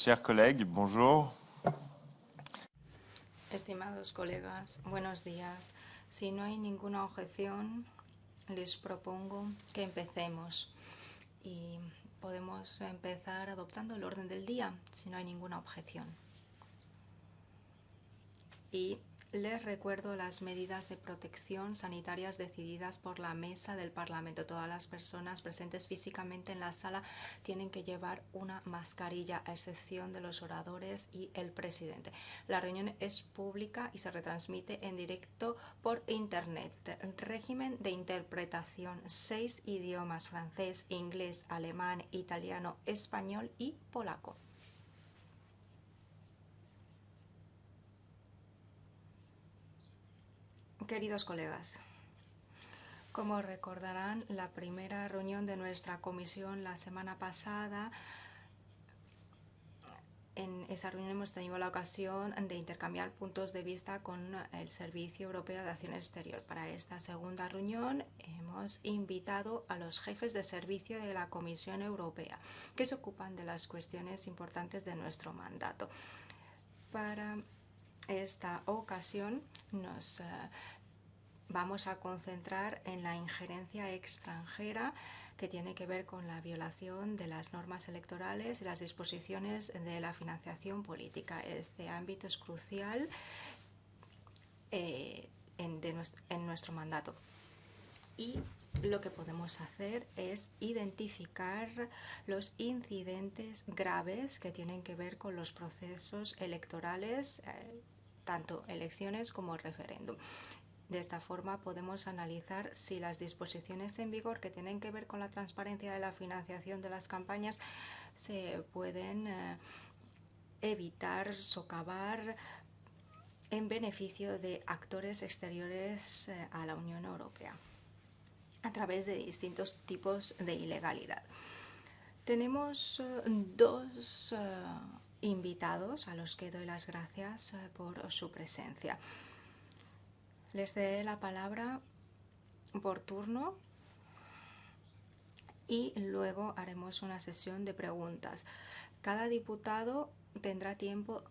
Chers collègues, bonjour. Estimados colegas, buenos días. Si no hay ninguna objeción, les propongo que empecemos. Y podemos empezar adoptando el orden del día, si no hay ninguna objeción. Y les recuerdo las medidas de protección sanitarias decididas por la mesa del Parlamento. Todas las personas presentes físicamente en la sala tienen que llevar una mascarilla, a excepción de los oradores y el presidente. La reunión es pública y se retransmite en directo por Internet. Régimen de interpretación: 6 idiomas: francés, inglés, alemán, italiano, español y polaco. Queridos colegas, como recordarán, la primera reunión de nuestra comisión la semana pasada, en esa reunión hemos tenido la ocasión de intercambiar puntos de vista con el Servicio Europeo de Acción Exterior. Para esta segunda reunión hemos invitado a los jefes de servicio de la Comisión Europea, que se ocupan de las cuestiones importantes de nuestro mandato. Para esta ocasión nos vamos a concentrar en la injerencia extranjera que tiene que ver con la violación de las normas electorales y las disposiciones de la financiación política. Este ámbito es crucial en nuestro mandato. Y lo que podemos hacer es identificar los incidentes graves que tienen que ver con los procesos electorales, tanto elecciones como referéndum. De esta forma podemos analizar si las disposiciones en vigor que tienen que ver con la transparencia de la financiación de las campañas se pueden evitar, socavar en beneficio de actores exteriores a la Unión Europea a través de distintos tipos de ilegalidad. Tenemos dos invitados a los que doy las gracias por su presencia. Les daré la palabra por turno y luego haremos una sesión de preguntas. Cada diputado tendrá tiempo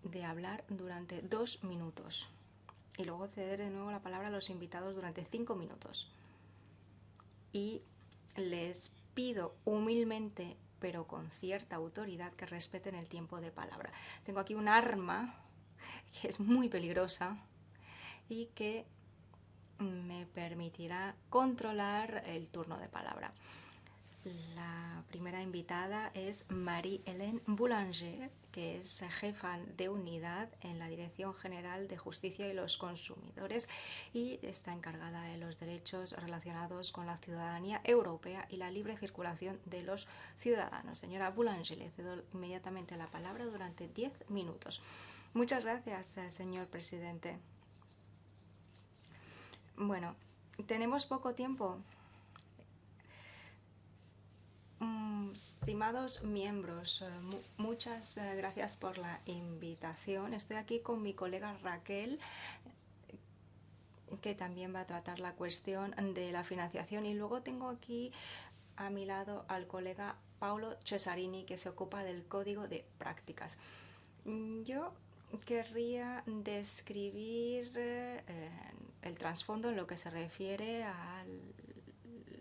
de hablar durante 2 minutos y luego cederé de nuevo la palabra a los invitados durante 5 minutos. Y les pido humildemente, pero con cierta autoridad, que respeten el tiempo de palabra. Tengo aquí un arma que es muy peligrosa y que me permitirá controlar el turno de palabra. La primera invitada es Marie-Hélène Boulanger, que es jefa de unidad en la Dirección General de Justicia y los Consumidores y está encargada de los derechos relacionados con la ciudadanía europea y la libre circulación de los ciudadanos. Señora Boulanger, le cedo inmediatamente la palabra durante 10 minutos. Muchas gracias, señor presidente. Bueno, tenemos poco tiempo. Estimados miembros, muchas gracias por la invitación. Estoy aquí con mi colega Raquel, que también va a tratar la cuestión de la financiación, y luego tengo aquí a mi lado al colega Paolo Cesarini, que se ocupa del código de prácticas. Yo querría describir el trasfondo en lo que se refiere a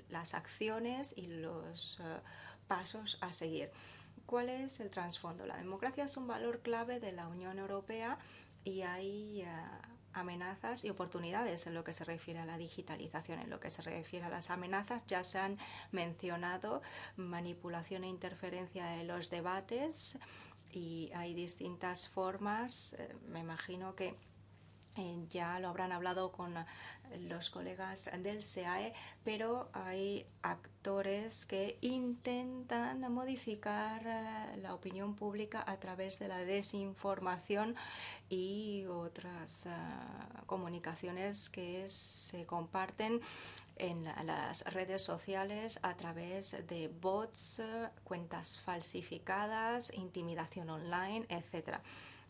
las acciones y los pasos a seguir. ¿Cuál es el trasfondo? La democracia es un valor clave de la Unión Europea y hay amenazas y oportunidades en lo que se refiere a la digitalización. En lo que se refiere a las amenazas, ya se han mencionado: manipulación e interferencia de los debates, y hay distintas formas. Me imagino que ya lo habrán hablado con los colegas del SEAE, pero hay actores que intentan modificar la opinión pública a través de la desinformación y otras comunicaciones que se comparten en las redes sociales a través de bots, cuentas falsificadas, intimidación online, etc.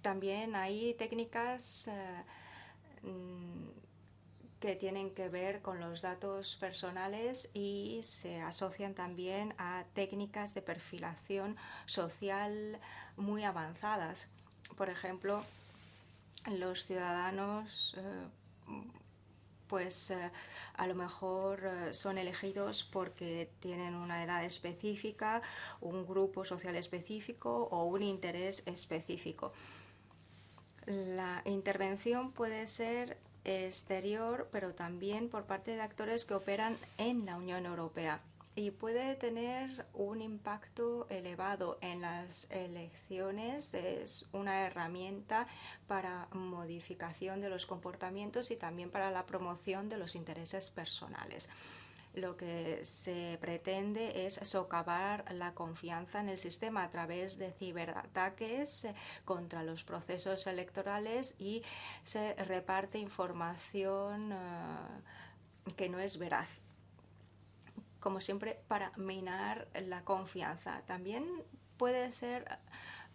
También hay técnicas que tienen que ver con los datos personales y se asocian también a técnicas de perfilación social muy avanzadas. Por ejemplo, los ciudadanos a lo mejor son elegidos porque tienen una edad específica, un grupo social específico o un interés específico. La intervención puede ser exterior, pero también por parte de actores que operan en la Unión Europea y puede tener un impacto elevado en las elecciones. Es una herramienta para modificación de los comportamientos y también para la promoción de los intereses personales. Lo que se pretende es socavar la confianza en el sistema a través de ciberataques contra los procesos electorales y se reparte información que no es veraz, como siempre, para minar la confianza. También puede ser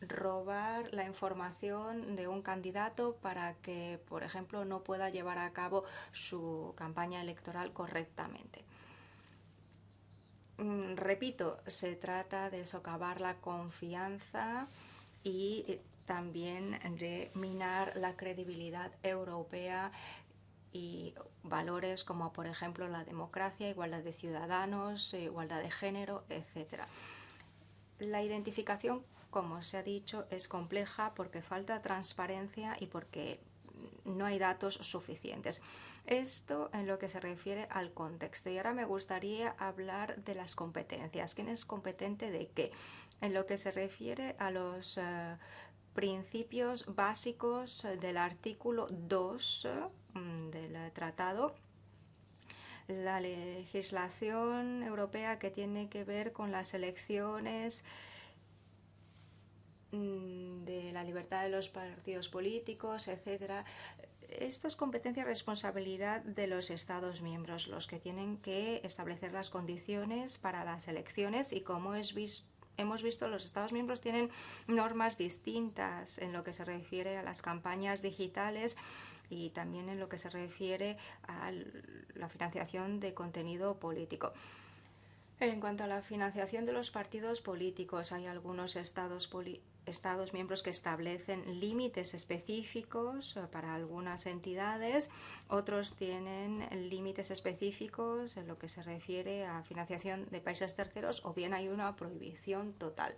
robar la información de un candidato para que, por ejemplo, no pueda llevar a cabo su campaña electoral correctamente. Repito, se trata de socavar la confianza y también de minar la credibilidad europea y valores como, por ejemplo, la democracia, igualdad de ciudadanos, igualdad de género, etc. La identificación, como se ha dicho, es compleja porque falta transparencia y porque no hay datos suficientes. Esto en lo que se refiere al contexto. Y ahora me gustaría hablar de las competencias. ¿Quién es competente de qué? En lo que se refiere a los principios básicos del artículo 2 del tratado, la legislación europea que tiene que ver con las elecciones, de la libertad de los partidos políticos, etcétera. Esto es competencia y responsabilidad de los Estados miembros, los que tienen que establecer las condiciones para las elecciones y como hemos visto, los Estados miembros tienen normas distintas en lo que se refiere a las campañas digitales y también en lo que se refiere a la financiación de contenido político. En cuanto a la financiación de los partidos políticos, hay algunos estados miembros que establecen límites específicos para algunas entidades, otros tienen límites específicos en lo que se refiere a financiación de países terceros o bien hay una prohibición total.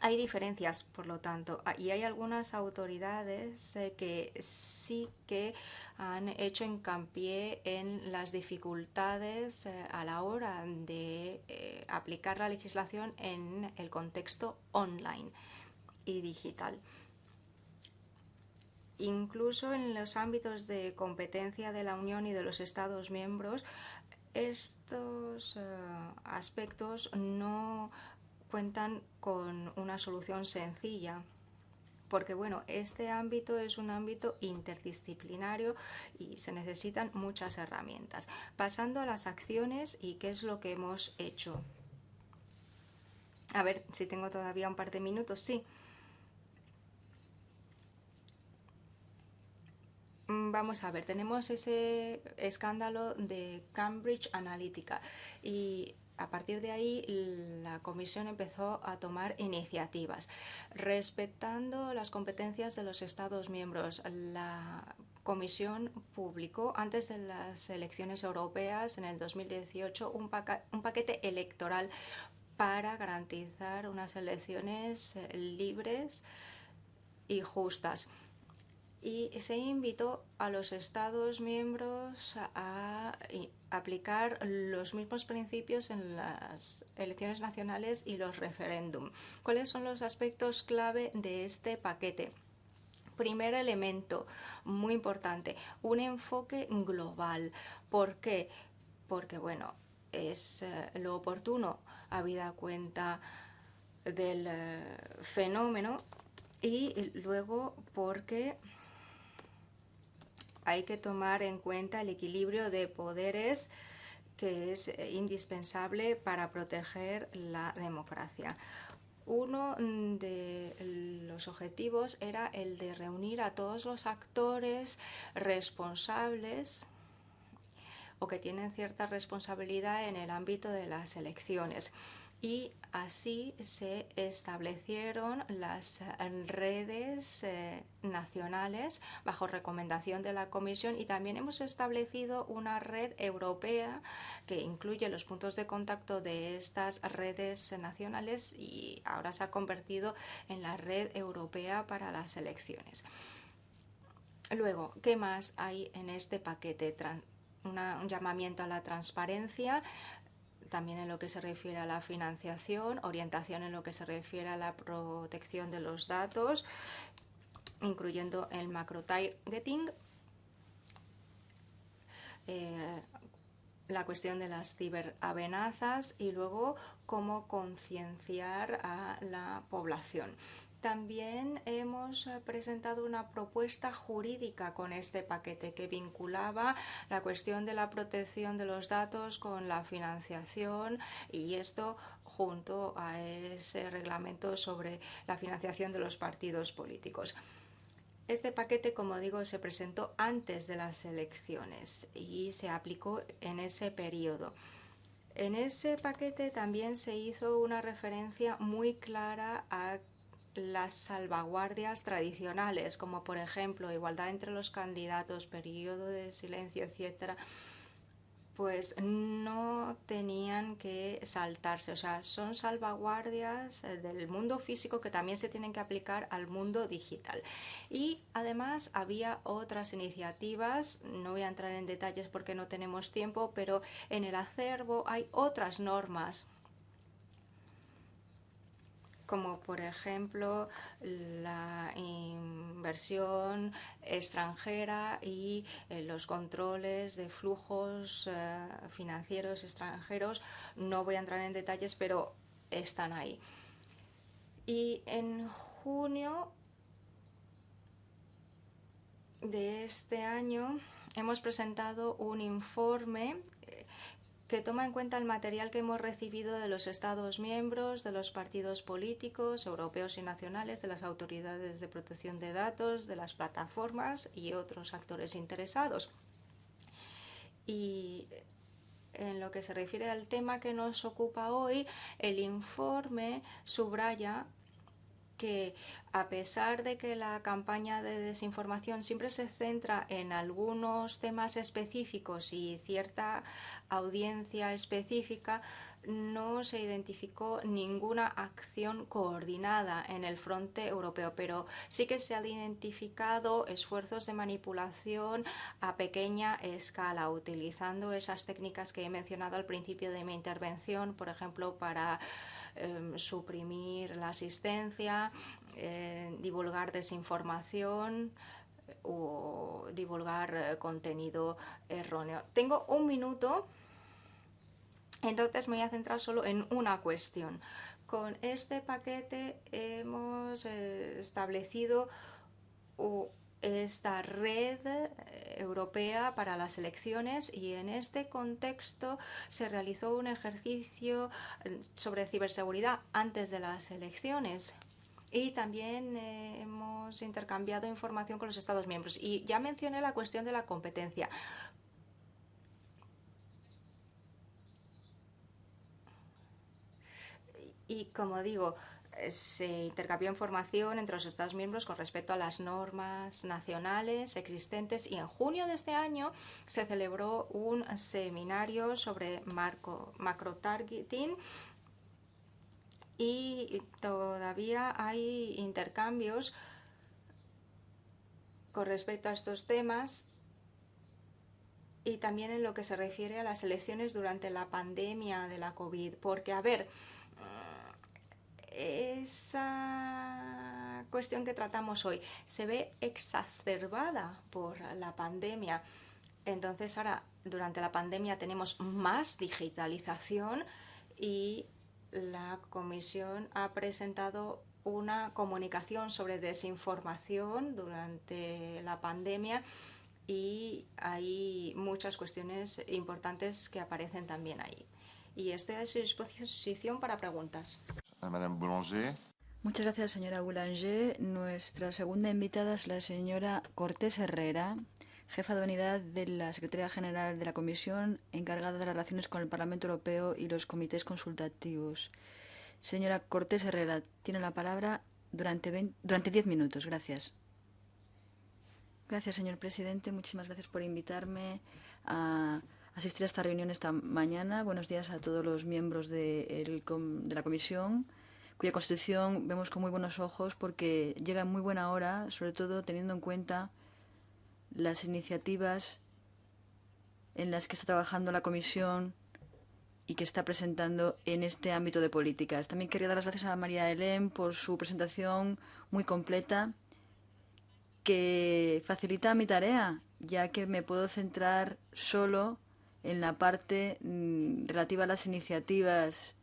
Hay diferencias, por lo tanto, y hay algunas autoridades que sí que han hecho hincapié en las dificultades a la hora de aplicar la legislación en el contexto online y digital. Incluso en los ámbitos de competencia de la Unión y de los Estados miembros, estos aspectos no cuentan con una solución sencilla, porque bueno, este ámbito es un ámbito interdisciplinario y se necesitan muchas herramientas. Pasando a las acciones y qué es lo que hemos hecho. A ver si tengo todavía un par de minutos. Sí. Vamos a ver, tenemos ese escándalo de Cambridge Analytica y a partir de ahí la Comisión empezó a tomar iniciativas respetando las competencias de los Estados miembros. La Comisión publicó antes de las elecciones europeas en el 2018 un paquete electoral para garantizar unas elecciones libres y justas. Y se invitó a los Estados miembros a aplicar los mismos principios en las elecciones nacionales y los referéndum. ¿Cuáles son los aspectos clave de este paquete? Primer elemento, muy importante, un enfoque global. ¿Por qué? Porque, bueno, es lo oportuno, habida cuenta del fenómeno, y luego porque hay que tomar en cuenta el equilibrio de poderes que es indispensable para proteger la democracia. Uno de los objetivos era el de reunir a todos los actores responsables o que tienen cierta responsabilidad en el ámbito de las elecciones. Y así se establecieron las redes nacionales bajo recomendación de la Comisión, y también hemos establecido una red europea que incluye los puntos de contacto de estas redes nacionales, y ahora se ha convertido en la red europea para las elecciones. Luego, ¿qué más hay en este paquete? Un llamamiento a la transparencia, también en lo que se refiere a la financiación, orientación en lo que se refiere a la protección de los datos, incluyendo el macro-targeting, la cuestión de las ciberamenazas y luego cómo concienciar a la población. También hemos presentado una propuesta jurídica con este paquete que vinculaba la cuestión de la protección de los datos con la financiación, y esto junto a ese reglamento sobre la financiación de los partidos políticos. Este paquete, como digo, se presentó antes de las elecciones y se aplicó en ese periodo. En ese paquete también se hizo una referencia muy clara a las salvaguardias tradicionales, como por ejemplo igualdad entre los candidatos, periodo de silencio, etcétera, pues no tenían que saltarse. O sea, son salvaguardias del mundo físico que también se tienen que aplicar al mundo digital. Y además había otras iniciativas, no voy a entrar en detalles porque no tenemos tiempo, pero en el acervo hay otras normas, como por ejemplo la inversión extranjera y los controles de flujos financieros extranjeros. No voy a entrar en detalles, pero están ahí. Y en junio de este año hemos presentado un informe que toma en cuenta el material que hemos recibido de los Estados miembros, de los partidos políticos, europeos y nacionales, de las autoridades de protección de datos, de las plataformas y otros actores interesados. Y en lo que se refiere al tema que nos ocupa hoy, el informe subraya que, a pesar de que la campaña de desinformación siempre se centra en algunos temas específicos y cierta audiencia específica, no se identificó ninguna acción coordinada en el frente europeo, pero sí que se han identificado esfuerzos de manipulación a pequeña escala, utilizando esas técnicas que he mencionado al principio de mi intervención, por ejemplo, para suprimir la asistencia, divulgar desinformación o divulgar contenido erróneo. Tengo un minuto, entonces me voy a centrar solo en una cuestión. Con este paquete hemos establecido esta red europea para las elecciones, y en este contexto se realizó un ejercicio sobre ciberseguridad antes de las elecciones. Y también hemos intercambiado información con los Estados miembros. Y ya mencioné la cuestión de la competencia. Y como digo, se intercambió información entre los Estados miembros con respecto a las normas nacionales existentes, y en junio de este año se celebró un seminario sobre macro-targeting, y todavía hay intercambios con respecto a estos temas, y también en lo que se refiere a las elecciones durante la pandemia de la COVID. Porque, a ver, esa cuestión que tratamos hoy se ve exacerbada por la pandemia. Entonces ahora, durante la pandemia, tenemos más digitalización, y la Comisión ha presentado una comunicación sobre desinformación durante la pandemia, y hay muchas cuestiones importantes que aparecen también ahí. Y estoy a su disposición para preguntas. Madame Boulanger. Muchas gracias, señora Boulanger. Nuestra segunda invitada es la señora Cortés Herrera, jefa de unidad de la Secretaría General de la Comisión, encargada de las relaciones con el Parlamento Europeo y los comités consultativos. Señora Cortés Herrera, tiene la palabra durante 10 minutos. Gracias. Gracias, señor presidente. Muchísimas gracias por invitarme a asistir a esta reunión esta mañana. Buenos días a todos los miembros de la comisión, cuya constitución vemos con muy buenos ojos porque llega en muy buena hora, sobre todo teniendo en cuenta las iniciativas en las que está trabajando la comisión y que está presentando en este ámbito de políticas. También quería dar las gracias a María Helén por su presentación muy completa, que facilita mi tarea, ya que me puedo centrar solo en la parte relativa a las iniciativas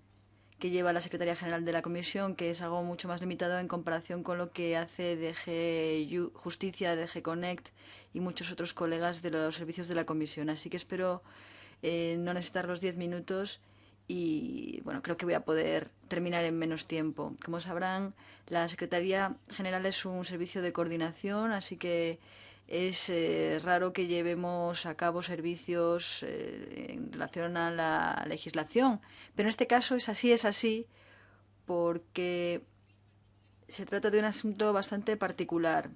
que lleva la Secretaría General de la Comisión, que es algo mucho más limitado en comparación con lo que hace DG Justicia, DG Connect y muchos otros colegas de los servicios de la Comisión. Así que espero no necesitar los 10 minutos y bueno, creo que voy a poder terminar en menos tiempo. Como sabrán, la Secretaría General es un servicio de coordinación, así que es raro que llevemos a cabo servicios en relación a la legislación. Pero en este caso es así, porque se trata de un asunto bastante particular.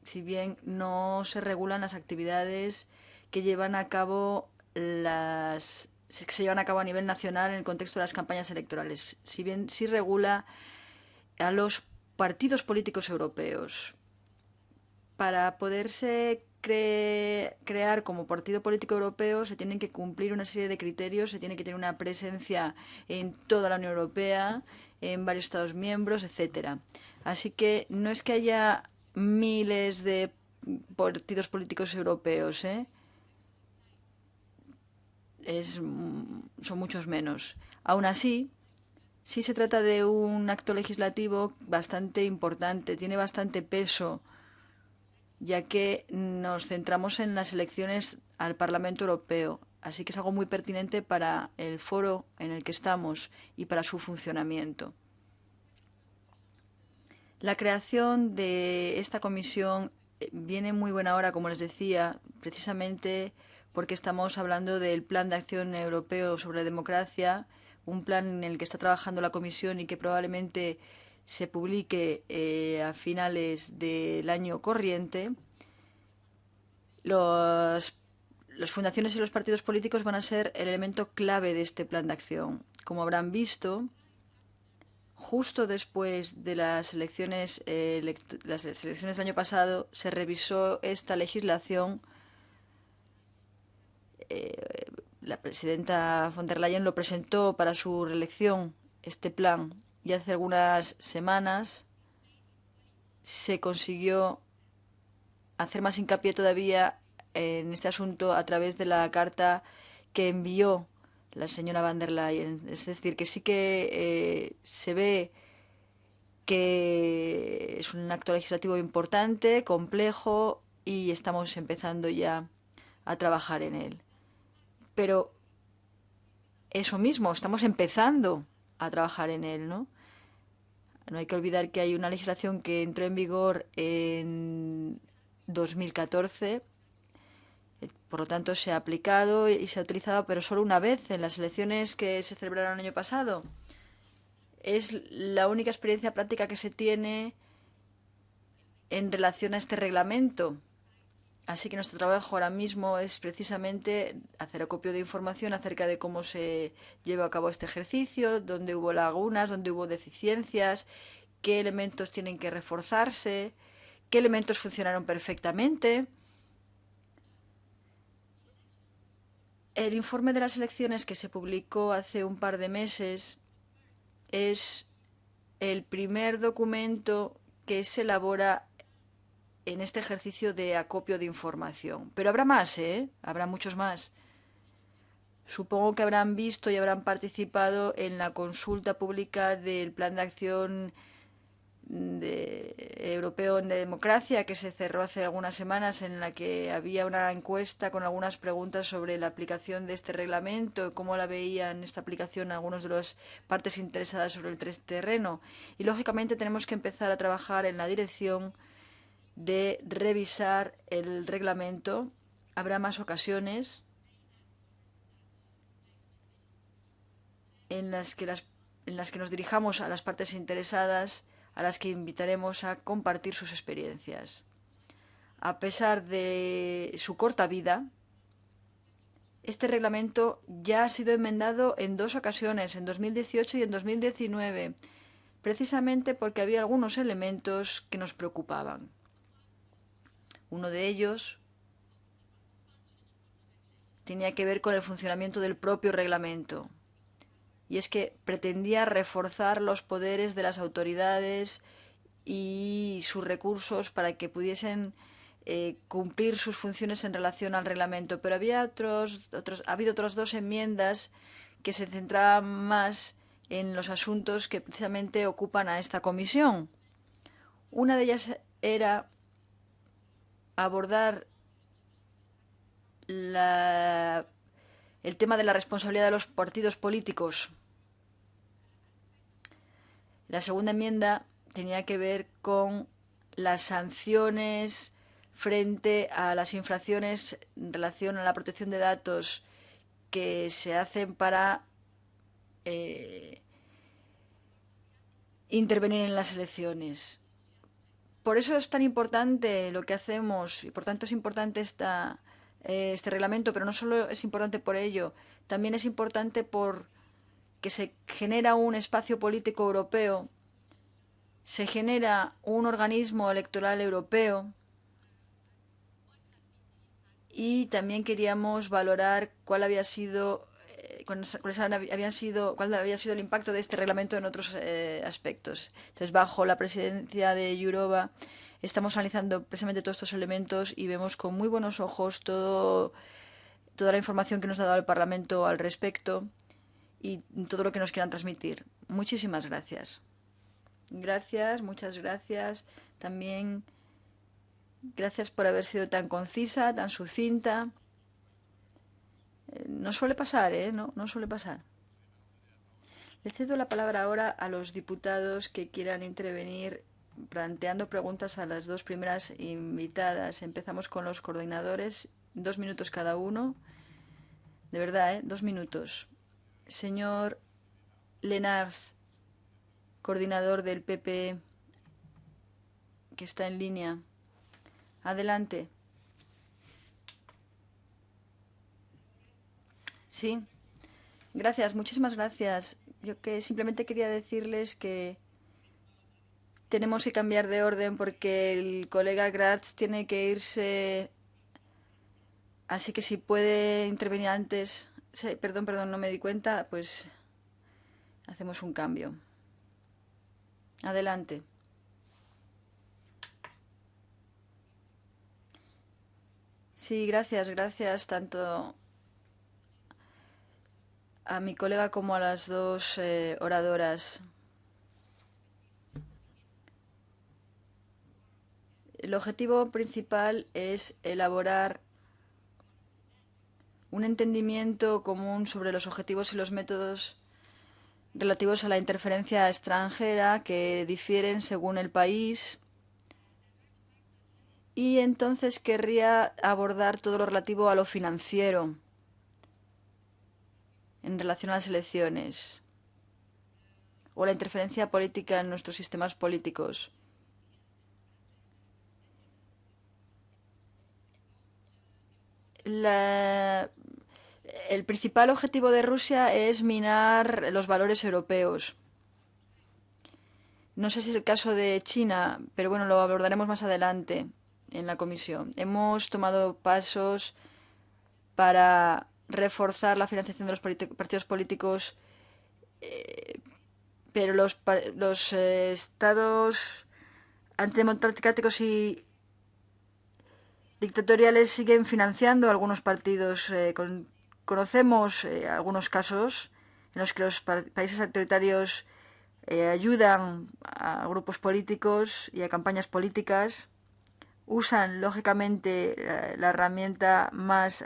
Si bien no se regulan las actividades que llevan a cabo que se llevan a cabo a nivel nacional en el contexto de las campañas electorales. Si bien sí regula a los partidos políticos europeos. Para poderse crear como partido político europeo se tienen que cumplir una serie de criterios, se tiene que tener una presencia en toda la Unión Europea, en varios Estados miembros, etcétera. Así que no es que haya miles de partidos políticos europeos, ¿eh? Son muchos menos. Aún así, sí se trata de un acto legislativo bastante importante, tiene bastante peso, ya que nos centramos en las elecciones al Parlamento Europeo. Así que es algo muy pertinente para el foro en el que estamos y para su funcionamiento. La creación de esta comisión viene en muy buena hora, como les decía, precisamente porque estamos hablando del Plan de Acción Europeo sobre Democracia, un plan en el que está trabajando la comisión y que probablemente se publique a finales del año corriente. Las fundaciones y los partidos políticos van a ser el elemento clave de este plan de acción. Como habrán visto, justo después de las elecciones del año pasado, se revisó esta legislación. La presidenta von der Leyen lo presentó para su reelección, este plan, y hace algunas semanas se consiguió hacer más hincapié todavía en este asunto a través de la carta que envió la señora van der Leyen. Es decir, que sí que se ve que es un acto legislativo importante, complejo, y estamos empezando ya a trabajar en él. Pero eso mismo, estamos empezando a trabajar en él, ¿no? No hay que olvidar que hay una legislación que entró en vigor en 2014, por lo tanto se ha aplicado y se ha utilizado, pero solo una vez en las elecciones que se celebraron el año pasado. Es la única experiencia práctica que se tiene en relación a este reglamento. Así que nuestro trabajo ahora mismo es precisamente hacer acopio de información acerca de cómo se lleva a cabo este ejercicio, dónde hubo lagunas, dónde hubo deficiencias, qué elementos tienen que reforzarse, qué elementos funcionaron perfectamente. El informe de las elecciones que se publicó hace un par de meses es el primer documento que se elabora en este ejercicio de acopio de información. Pero habrá más, ¿eh? Habrá muchos más. Supongo que habrán visto y habrán participado en la consulta pública del Plan de Acción Europeo en Democracia, que se cerró hace algunas semanas, en la que había una encuesta con algunas preguntas sobre la aplicación de este reglamento, cómo la veían esta aplicación algunas de las partes interesadas sobre el terreno. Y lógicamente tenemos que empezar a trabajar en la dirección de revisar el reglamento. Habrá más ocasiones en las que nos dirijamos a las partes interesadas, a las que invitaremos a compartir sus experiencias. A pesar de su corta vida, este reglamento ya ha sido enmendado en 2 ocasiones, en 2018 y en 2019, precisamente porque había algunos elementos que nos preocupaban. Uno de ellos tenía que ver con el funcionamiento del propio reglamento. Y es que pretendía reforzar los poderes de las autoridades y sus recursos para que pudiesen cumplir sus funciones en relación al reglamento. Pero ha habido otras 2 enmiendas que se centraban más en los asuntos que precisamente ocupan a esta comisión. Una de ellas era abordar el tema de la responsabilidad de los partidos políticos. La segunda enmienda tenía que ver con las sanciones frente a las infracciones en relación a la protección de datos que se hacen para intervenir en las elecciones. Por eso es tan importante lo que hacemos y por tanto es importante este reglamento, pero no solo es importante por ello, también es importante por que se genera un espacio político europeo, se genera un organismo electoral europeo y también queríamos valorar cuál había sido el impacto de este reglamento en otros aspectos. Entonces, bajo la presidencia de Jourova, estamos analizando precisamente todos estos elementos y vemos con muy buenos ojos toda la información que nos ha dado el Parlamento al respecto y todo lo que nos quieran transmitir. Muchísimas gracias. Gracias, muchas gracias. También gracias por haber sido tan concisa, tan sucinta. No suele pasar, ¿eh? No suele pasar. Le cedo la palabra ahora a los diputados que quieran intervenir planteando preguntas a las 2 primeras invitadas. Empezamos con los coordinadores, 2 minutos cada uno. De verdad, 2 minutos. Señor Lenars, coordinador del PP, que está en línea. Adelante. Sí, gracias, muchísimas gracias. Yo que simplemente quería decirles que tenemos que cambiar de orden porque el colega Gratz tiene que irse, así que si puede intervenir antes, sí, perdón, no me di cuenta, pues hacemos un cambio. Adelante. Sí, gracias tanto a mi colega como a las 2 oradoras. El objetivo principal es elaborar un entendimiento común sobre los objetivos y los métodos relativos a la interferencia extranjera que difieren según el país. Y entonces querría abordar todo lo relativo a lo financiero en relación a las elecciones o la interferencia política en nuestros sistemas políticos. El principal objetivo de Rusia es minar los valores europeos. No sé si es el caso de China, pero bueno, lo abordaremos más adelante en la comisión. Hemos tomado pasos para reforzar la financiación de los partidos políticos, pero los estados antidemocráticos y dictatoriales siguen financiando algunos partidos. Conocemos algunos casos en los que los países autoritarios ayudan a grupos políticos y a campañas políticas, usan lógicamente la herramienta más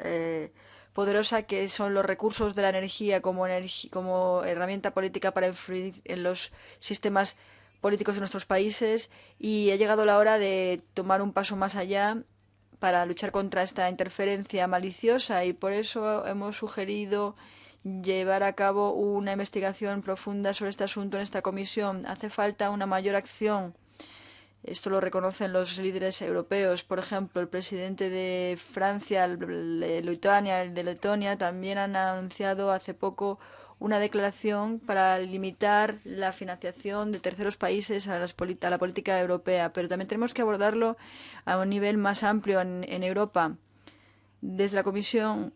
poderosa, que son los recursos de la energía como herramienta política para influir en los sistemas políticos de nuestros países, y ha llegado la hora de tomar un paso más allá para luchar contra esta interferencia maliciosa, y por eso hemos sugerido llevar a cabo una investigación profunda sobre este asunto en esta comisión. Hace falta una mayor acción. Esto lo reconocen los líderes europeos. Por ejemplo, el presidente de Francia, el de Lituania, el de Letonia, también han anunciado hace poco una declaración para limitar la financiación de terceros países a la política europea. Pero también tenemos que abordarlo a un nivel más amplio en Europa. Desde la Comisión,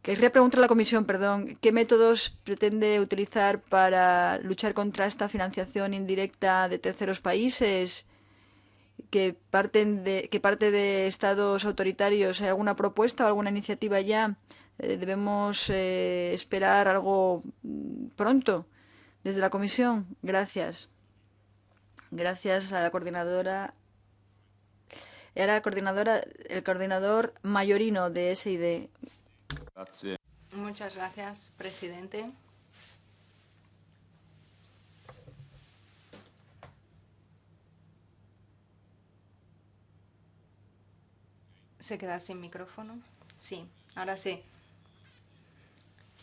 querría preguntar a la Comisión, perdón, ¿qué métodos pretende utilizar para luchar contra esta financiación indirecta de terceros países que parte de estados autoritarios? ¿Hay alguna propuesta o alguna iniciativa ya? ¿Debemos esperar algo pronto desde la Comisión? Gracias. Gracias a la coordinadora. Era el coordinador Mayorino de SID. Grazie. Muchas gracias, presidente. ¿Se queda sin micrófono? Sí, ahora sí.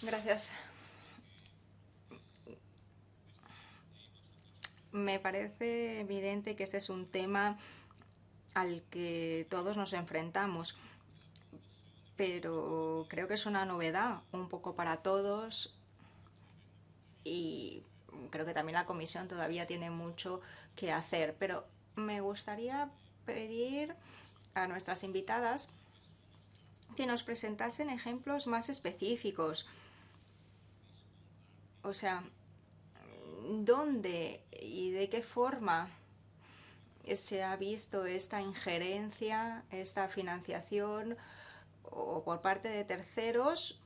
Gracias. Me parece evidente que este es un tema al que todos nos enfrentamos, pero creo que es una novedad un poco para todos, y creo que también la Comisión todavía tiene mucho que hacer. Pero me gustaría pedir a nuestras invitadas que nos presentasen ejemplos más específicos. O sea, ¿dónde y de qué forma se ha visto esta injerencia, esta financiación, o por parte de terceros,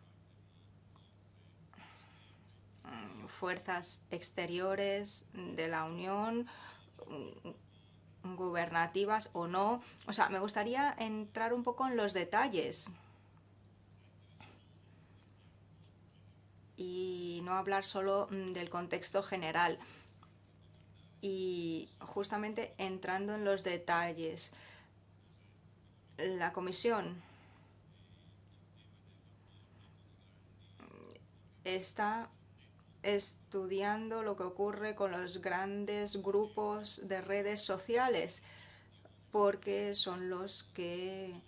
fuerzas exteriores de la Unión, gubernativas o no? O sea, me gustaría entrar un poco en los detalles y no hablar solo del contexto general. Y justamente entrando en los detalles, la Comisión está estudiando lo que ocurre con los grandes grupos de redes sociales, porque son los que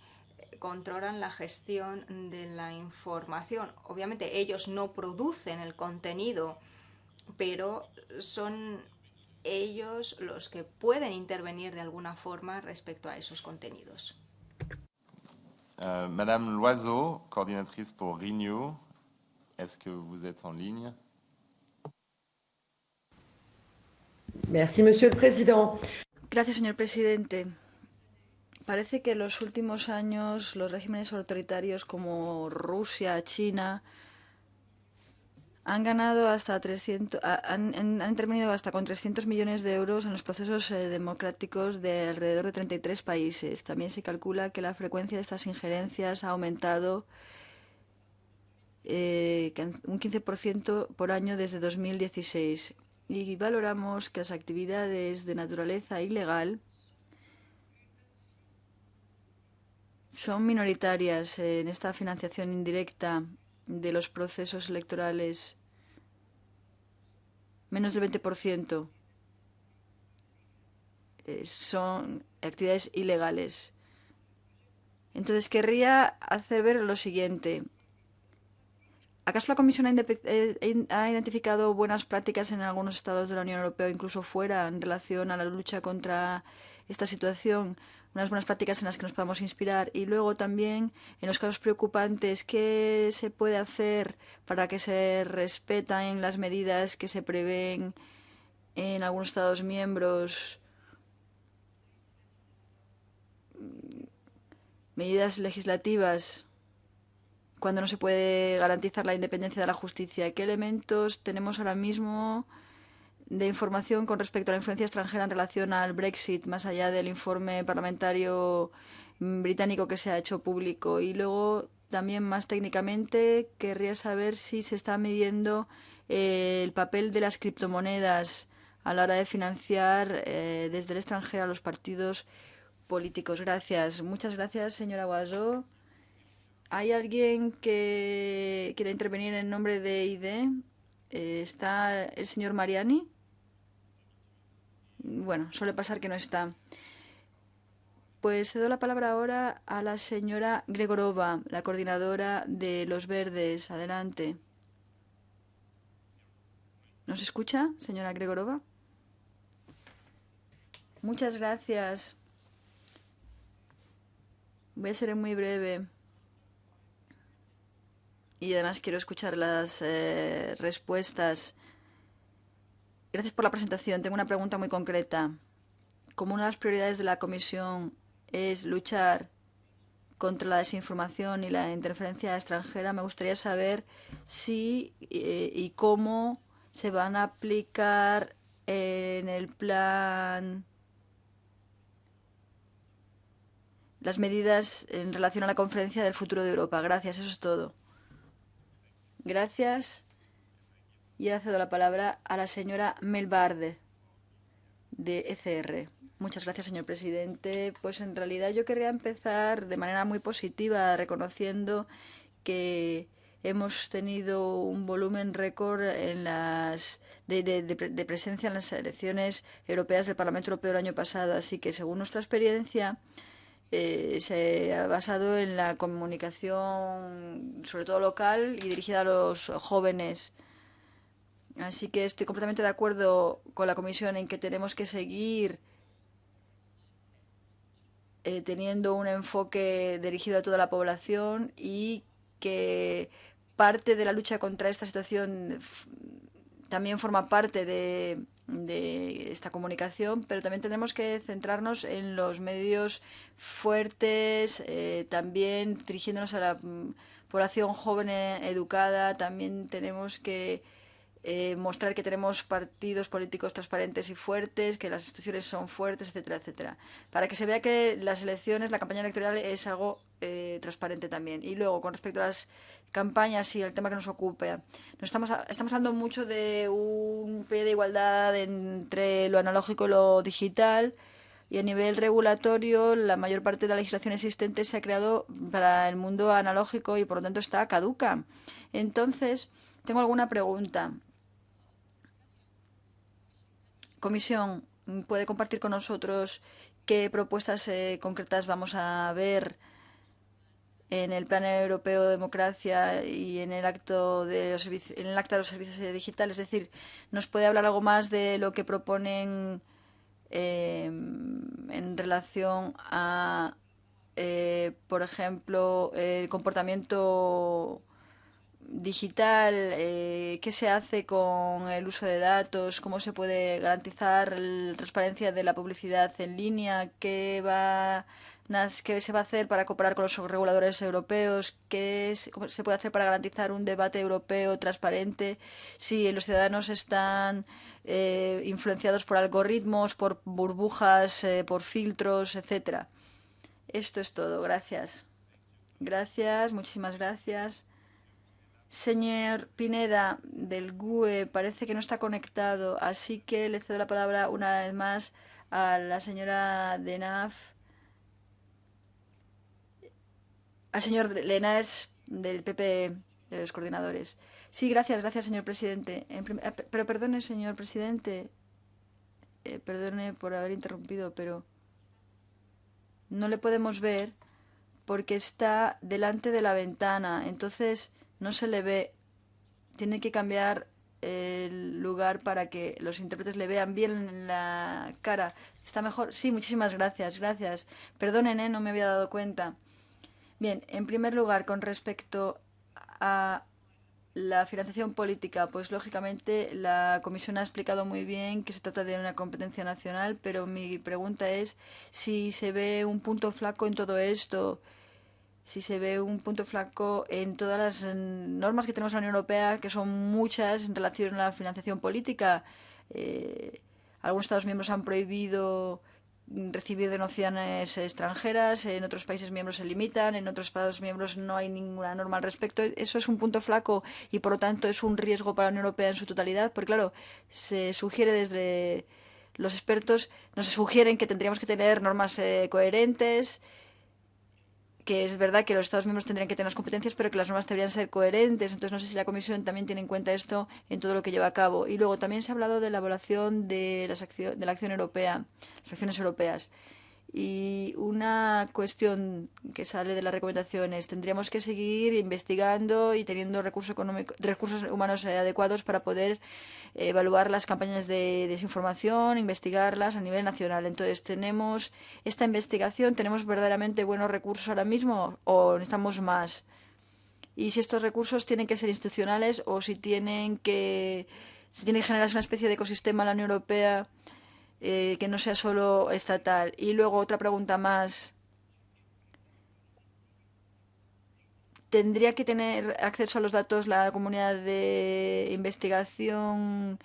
controlan la gestión de la información. Obviamente ellos no producen el contenido, pero son ellos los que pueden intervenir de alguna forma respecto a esos contenidos. Madame Loiseau, coordinatrice pour Renew, est-ce que vous êtes en ligne? Merci, Monsieur le Président. Gracias, señor presidente. Parece que en los últimos años los regímenes autoritarios como Rusia, China, han ganado hasta 300, han intervenido hasta con 300 millones de euros en los procesos democráticos de alrededor de 33 países. También se calcula que la frecuencia de estas injerencias ha aumentado un 15% por año desde 2016. Y valoramos que las actividades de naturaleza ilegal son minoritarias en esta financiación indirecta de los procesos electorales. Menos del 20% son actividades ilegales. Entonces querría hacer ver lo siguiente. ¿Acaso la Comisión ha identificado buenas prácticas en algunos estados de la Unión Europea o incluso fuera en relación a la lucha contra esta situación? Unas buenas prácticas en las que nos podamos inspirar. Y luego también, en los casos preocupantes, ¿qué se puede hacer para que se respeten las medidas que se prevén en algunos estados miembros? Medidas legislativas cuando no se puede garantizar la independencia de la justicia. ¿Qué elementos tenemos ahora mismo de información con respecto a la influencia extranjera en relación al Brexit, más allá del informe parlamentario británico que se ha hecho público. Y luego, también más técnicamente, querría saber si se está midiendo el papel de las criptomonedas a la hora de financiar desde el extranjero a los partidos políticos. Gracias. Muchas gracias, señora Guasó. ¿Hay alguien que quiera intervenir en nombre de ID? ¿Está el señor Mariani? Bueno, suele pasar que no está. Pues cedo la palabra ahora a la señora Gregorova, la coordinadora de Los Verdes. Adelante. ¿Nos escucha, señora Gregorova? Muchas gracias. Voy a ser muy breve. Y además quiero escuchar las respuestas. Gracias por la presentación. Tengo una pregunta muy concreta. Como una de las prioridades de la Comisión es luchar contra la desinformación y la interferencia extranjera, me gustaría saber si y cómo se van a aplicar en el plan las medidas en relación a la conferencia del futuro de Europa. Gracias, eso es todo. Gracias. Y ahora cedo la palabra a la señora Melbarde, de ECR. Muchas gracias, señor presidente. Pues en realidad yo querría empezar de manera muy positiva, reconociendo que hemos tenido un volumen récord en de presencia en las elecciones europeas del Parlamento Europeo el año pasado. Así que, según nuestra experiencia, se ha basado en la comunicación, sobre todo local, y dirigida a los jóvenes. Así que estoy completamente de acuerdo con la Comisión en que tenemos que seguir teniendo un enfoque dirigido a toda la población y que parte de la lucha contra esta situación también forma parte de esta comunicación, pero también tenemos que centrarnos en los medios fuertes, también dirigiéndonos a la población joven educada. También tenemos que mostrar que tenemos partidos políticos transparentes y fuertes, que las instituciones son fuertes, etcétera, etcétera. Para que se vea que las elecciones, la campaña electoral es algo transparente también. Y luego, con respecto a las campañas y el tema que nos ocupa, estamos hablando mucho de un pie de igualdad entre lo analógico y lo digital. Y a nivel regulatorio, la mayor parte de la legislación existente se ha creado para el mundo analógico y por lo tanto está caduca. Entonces, tengo alguna pregunta. Comisión, ¿puede compartir con nosotros qué propuestas concretas vamos a ver en el Plan Europeo de Democracia y en el acta de los servicios digitales? Es decir, ¿nos puede hablar algo más de lo que proponen en relación a, por ejemplo, el comportamiento digital? ¿Qué se hace con el uso de datos? ¿Cómo se puede garantizar la transparencia de la publicidad en línea? ¿Qué se va a hacer para cooperar con los reguladores europeos? ¿Cómo se puede hacer para garantizar un debate europeo transparente si los ciudadanos están influenciados por algoritmos, por burbujas, por filtros, etcétera? Esto es todo. Gracias. Gracias, muchísimas gracias. Señor Pineda, del GUE, parece que no está conectado, así que le cedo la palabra una vez más a la señora Denaf, al señor Lenaers del PP, de los coordinadores. Sí, gracias, señor presidente. Pero perdone, señor presidente, perdone por haber interrumpido, pero no le podemos ver porque está delante de la ventana, entonces no se le ve. Tiene que cambiar el lugar para que los intérpretes le vean bien en la cara. ¿Está mejor? Sí, muchísimas gracias, gracias. Perdonen, no me había dado cuenta. Bien, en primer lugar, con respecto a la financiación política, pues lógicamente la Comisión ha explicado muy bien que se trata de una competencia nacional, pero mi pregunta es si se ve un punto flaco en todo esto, si se ve un punto flaco en todas las normas que tenemos en la Unión Europea, que son muchas en relación a la financiación política. Algunos Estados miembros han prohibido recibir donaciones extranjeras, en otros países miembros se limitan, en otros Estados miembros no hay ninguna norma al respecto. Eso es un punto flaco y, por lo tanto, es un riesgo para la Unión Europea en su totalidad, porque, claro, se sugiere desde los expertos, nos sugieren que tendríamos que tener normas coherentes, que es verdad que los Estados miembros tendrían que tener las competencias, pero que las normas deberían ser coherentes. Entonces, no sé si la Comisión también tiene en cuenta esto en todo lo que lleva a cabo. Y luego también se ha hablado de la evaluación de la acción europea, las acciones europeas. Y una cuestión que sale de las recomendaciones, tendríamos que seguir investigando y teniendo recursos humanos adecuados para poder evaluar las campañas de desinformación, investigarlas a nivel nacional. Entonces, ¿tenemos esta investigación? ¿Tenemos verdaderamente buenos recursos ahora mismo o necesitamos más? Y si estos recursos tienen que ser institucionales o si tienen que generarse una especie de ecosistema en la Unión Europea que no sea solo estatal. Y luego otra pregunta más. ¿Tendría que tener acceso a los datos la comunidad de investigación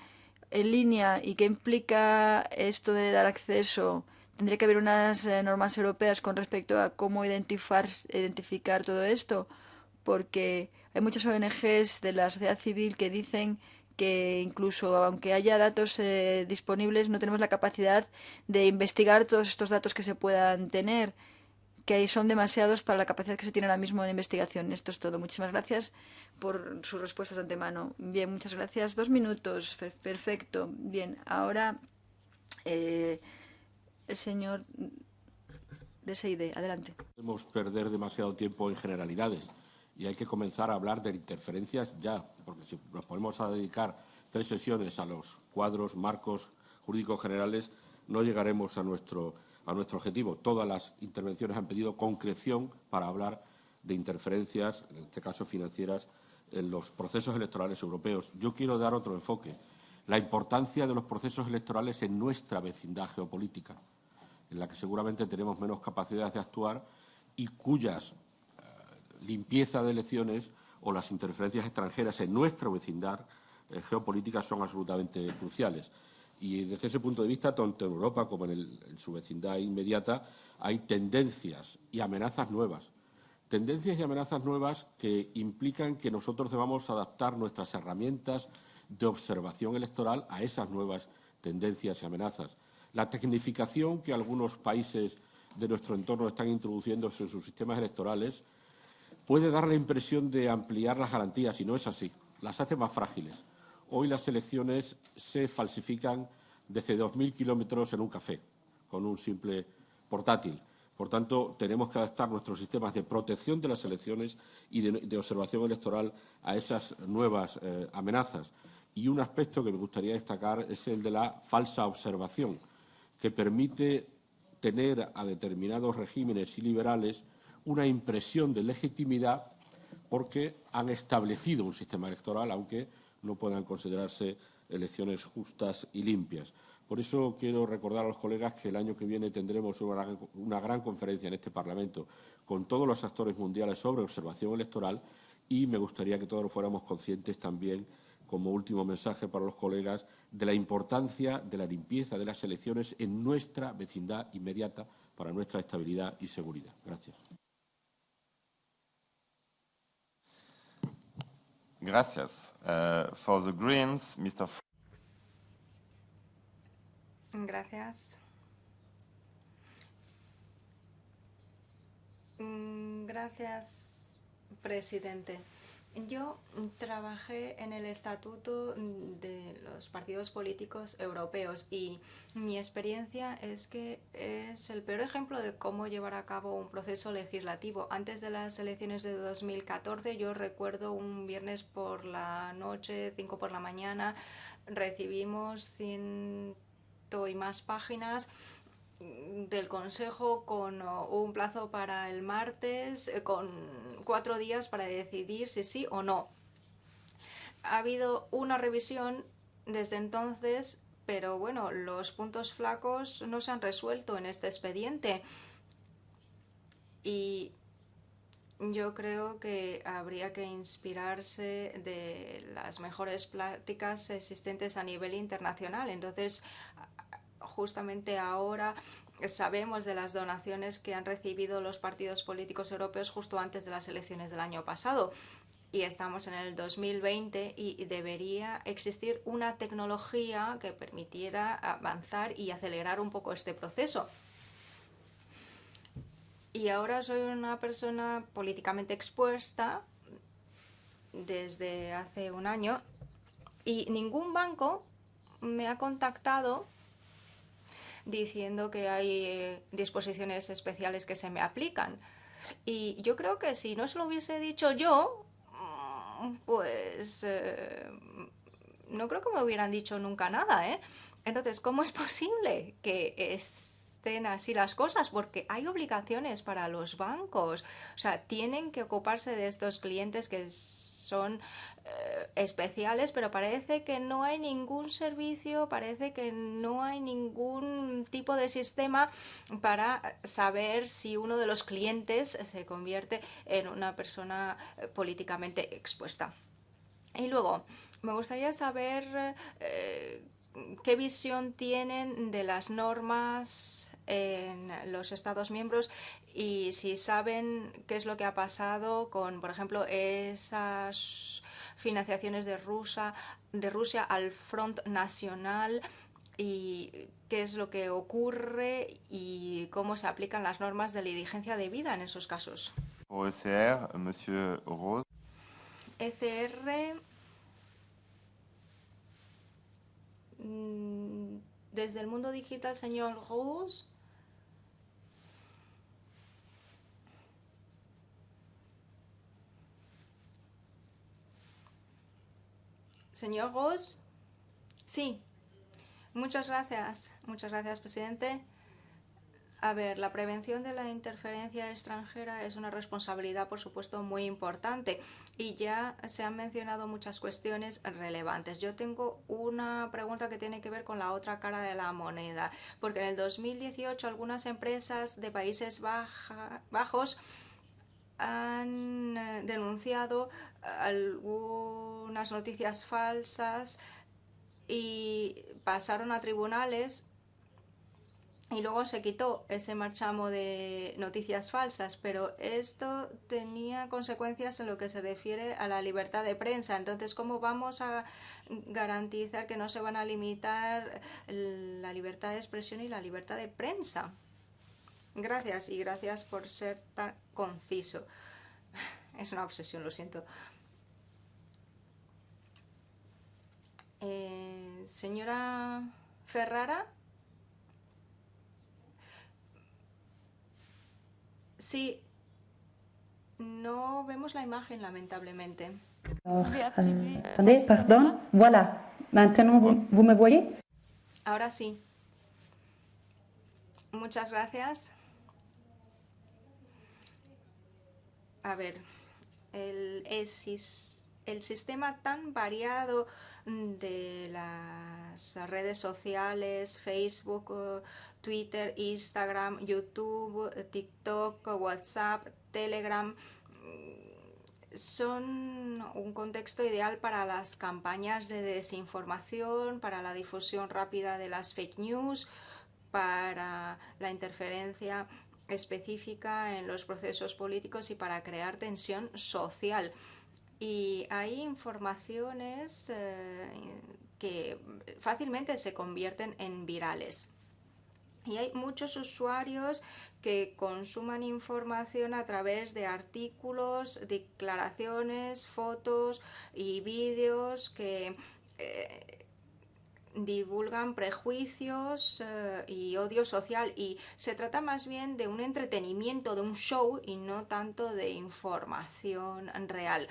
en línea? ¿Y qué implica esto de dar acceso? ¿Tendría que haber unas normas europeas con respecto a cómo identificar todo esto? Porque hay muchas ONGs de la sociedad civil que dicen que incluso aunque haya datos disponibles, no tenemos la capacidad de investigar todos estos datos que se puedan tener, que son demasiados para la capacidad que se tiene ahora mismo en investigación. Esto es todo. Muchísimas gracias por sus respuestas de antemano. Bien, muchas gracias. 2 minutos. Perfecto. Bien, ahora el señor de SID. Adelante. No podemos perder demasiado tiempo en generalidades y hay que comenzar a hablar de interferencias ya, porque si nos ponemos a dedicar 3 sesiones a los cuadros, marcos jurídicos generales, no llegaremos a nuestro objetivo. Todas las intervenciones han pedido concreción para hablar de interferencias, en este caso financieras, en los procesos electorales europeos. Yo quiero dar otro enfoque, la importancia de los procesos electorales en nuestra vecindad geopolítica, en la que seguramente tenemos menos capacidad de actuar y cuyas limpieza de elecciones o las interferencias extranjeras en nuestra vecindad geopolítica son absolutamente cruciales. Y desde ese punto de vista, tanto en Europa como en su vecindad inmediata, hay tendencias y amenazas nuevas. Tendencias y amenazas nuevas que implican que nosotros debamos adaptar nuestras herramientas de observación electoral a esas nuevas tendencias y amenazas. La tecnificación que algunos países de nuestro entorno están introduciendo en sus sistemas electorales puede dar la impresión de ampliar las garantías, y no es así. Las hace más frágiles. Hoy las elecciones se falsifican desde 2.000 kilómetros en un café, con un simple portátil. Por tanto, tenemos que adaptar nuestros sistemas de protección de las elecciones y de observación electoral a esas nuevas amenazas. Y un aspecto que me gustaría destacar es el de la falsa observación, que permite tener a determinados regímenes y liberales una impresión de legitimidad porque han establecido un sistema electoral, aunque no puedan considerarse elecciones justas y limpias. Por eso quiero recordar a los colegas que el año que viene tendremos una gran conferencia en este Parlamento con todos los actores mundiales sobre observación electoral y me gustaría que todos fuéramos conscientes también, como último mensaje para los colegas, de la importancia de la limpieza de las elecciones en nuestra vecindad inmediata para nuestra estabilidad y seguridad. Gracias. Gracias. For the Greens, Mr. Gracias. Gracias, presidente. Yo trabajé en el Estatuto de los partidos políticos europeos y mi experiencia es que es el peor ejemplo de cómo llevar a cabo un proceso legislativo. Antes de las elecciones de 2014, yo recuerdo un viernes por la noche, 5 por la mañana, recibimos 100 y más páginas del Consejo con un plazo para el martes, con 4 días para decidir si sí o no. Ha habido una revisión desde entonces, pero bueno, los puntos flacos no se han resuelto en este expediente. Y yo creo que habría que inspirarse de las mejores prácticas existentes a nivel internacional. Entonces, justamente ahora sabemos de las donaciones que han recibido los partidos políticos europeos justo antes de las elecciones del año pasado. Y estamos en el 2020 y debería existir una tecnología que permitiera avanzar y acelerar un poco este proceso. Y ahora soy una persona políticamente expuesta desde hace un año y ningún banco me ha contactado diciendo que hay disposiciones especiales que se me aplican. Y yo creo que si no se lo hubiese dicho yo, pues no creo que me hubieran dicho nunca nada, ¿eh? Entonces, ¿cómo es posible que estén así las cosas? Porque hay obligaciones para los bancos. O sea, tienen que ocuparse de estos clientes que son especiales, pero parece que no hay ningún servicio, parece que no hay ningún tipo de sistema para saber si uno de los clientes se convierte en una persona políticamente expuesta. Y luego, me gustaría saber qué visión tienen de las normas en los Estados miembros y si saben qué es lo que ha pasado con, por ejemplo, esas financiaciones de Rusia al Front Nacional y qué es lo que ocurre y cómo se aplican las normas de la diligencia debida en esos casos. Pour ECR, Monsieur Rose. ECR, desde el mundo digital, señor Rose. Señor Rose. Sí. Muchas gracias, presidente. A ver, la prevención de la interferencia extranjera es una responsabilidad, por supuesto, muy importante y ya se han mencionado muchas cuestiones relevantes. Yo tengo una pregunta que tiene que ver con la otra cara de la moneda, porque en el 2018 algunas empresas de Países Bajos han denunciado algunas noticias falsas y pasaron a tribunales y luego se quitó ese marchamo de noticias falsas, pero esto tenía consecuencias en lo que se refiere a la libertad de prensa. Entonces, ¿cómo vamos a garantizar que no se van a limitar la libertad de expresión y la libertad de prensa? Gracias, y gracias por ser tan conciso. Es una obsesión, lo siento. Señora Ferrara. Sí, no vemos la imagen, lamentablemente. Attendez, pardon. Voilà. Maintenant, vous me voyez? Ahora sí. Muchas gracias. A ver, el sistema tan variado de las redes sociales, Facebook, Twitter, Instagram, YouTube, TikTok, WhatsApp, Telegram, son un contexto ideal para las campañas de desinformación, para la difusión rápida de las fake news, para la interferencia específica en los procesos políticos y para crear tensión social. Y hay informaciones que fácilmente se convierten en virales. Y hay muchos usuarios que consuman información a través de artículos, declaraciones, fotos y vídeos que divulgan prejuicios y odio social, y se trata más bien de un entretenimiento, de un show y no tanto de información real.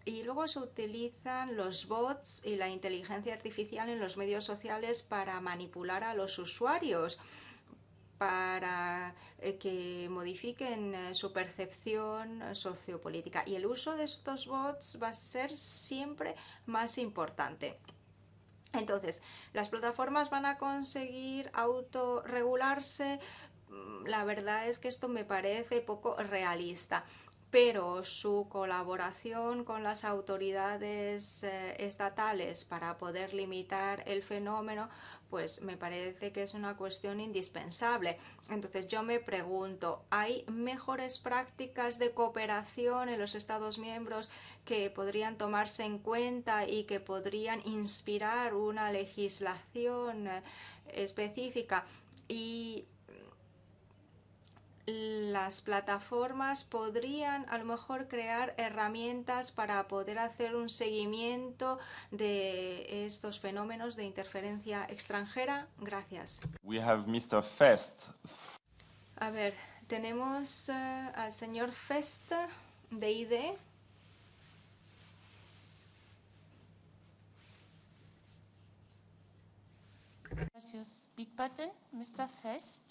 Y luego se utilizan los bots y la inteligencia artificial en los medios sociales para manipular a los usuarios, para que modifiquen su percepción sociopolítica. Y el uso de estos bots va a ser siempre más importante. Entonces, ¿las plataformas van a conseguir autorregularse? La verdad es que esto me parece poco realista. pero su colaboración con las autoridades estatales para poder limitar el fenómeno, pues me parece que es una cuestión indispensable. Entonces yo me pregunto, ¿hay mejores prácticas de cooperación en los Estados miembros que podrían tomarse en cuenta y que podrían inspirar una legislación específica? Y las plataformas podrían a lo mejor crear herramientas para poder hacer un seguimiento de estos fenómenos de interferencia extranjera. Gracias. We have Mr. Fest. A ver, tenemos al señor Fest de ID. Press your speak button, Mr. Fest.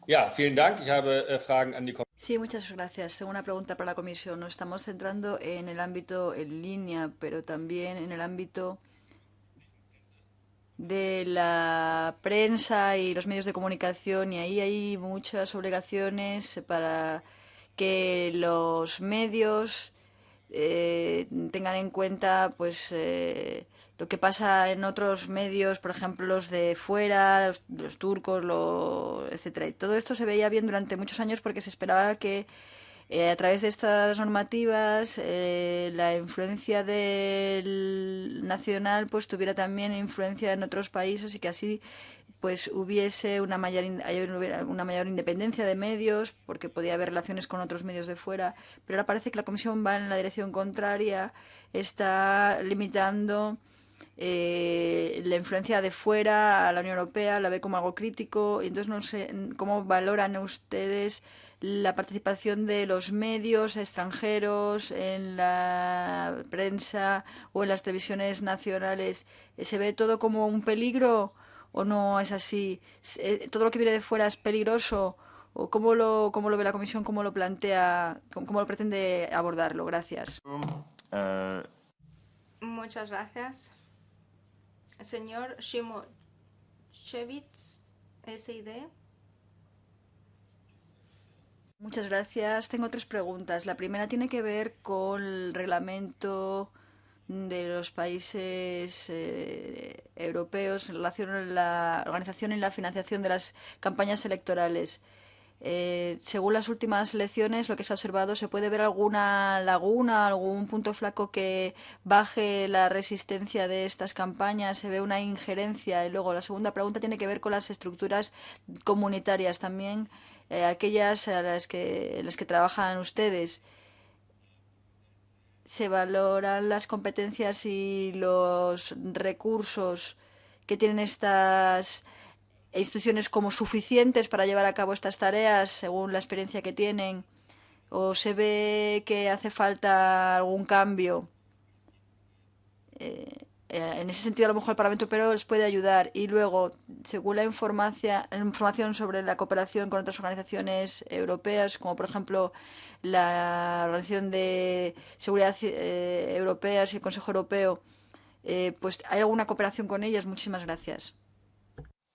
Ja, vielen Dank. Ich habe Fragen an die Kommission. Sí, muchas gracias. Tengo una pregunta para la comisión. Nos estamos centrando en el ámbito en línea, pero también en el ámbito de la prensa y los medios de comunicación, y ahí hay muchas obligaciones para que los medios tengan en cuenta pues lo que pasa en otros medios, por ejemplo los de fuera, los turcos, etcétera. Y todo esto se veía bien durante muchos años porque se esperaba que a través de estas normativas la influencia del nacional pues tuviera también influencia en otros países y que así pues hubiese una mayor independencia de medios, porque podía haber relaciones con otros medios de fuera. Pero ahora parece que la Comisión va en la dirección contraria, está limitando la influencia de fuera a la Unión Europea, la ve como algo crítico. Y entonces no sé cómo valoran ustedes la participación de los medios extranjeros en la prensa o en las televisiones nacionales. ¿Se ve todo como un peligro o no es así? ¿Todo lo que viene de fuera es peligroso? ¿O cómo lo ve la Comisión? ¿Cómo lo plantea? ¿Cómo lo pretende abordarlo? Gracias. Muchas gracias. Señor Shimoshevich, SID. Muchas gracias. Tengo 3 preguntas. La primera tiene que ver con el reglamento de los países europeos en relación a la organización y la financiación de las campañas electorales. Según las últimas elecciones, lo que se ha observado, ¿se puede ver alguna laguna, algún punto flaco que baje la resistencia de estas campañas? ¿Se ve una injerencia? Y luego la segunda pregunta tiene que ver con las estructuras comunitarias también, aquellas en las que trabajan ustedes. ¿Se valoran las competencias y los recursos que tienen estas instituciones como suficientes para llevar a cabo estas tareas según la experiencia que tienen? ¿O se ve que hace falta algún cambio? En ese sentido, a lo mejor el Parlamento Europeo les puede ayudar. Y luego, según la información sobre la cooperación con otras organizaciones europeas, como por ejemplo la Organización de Seguridad Europea y el Consejo Europeo, pues ¿hay alguna cooperación con ellas? Muchísimas gracias.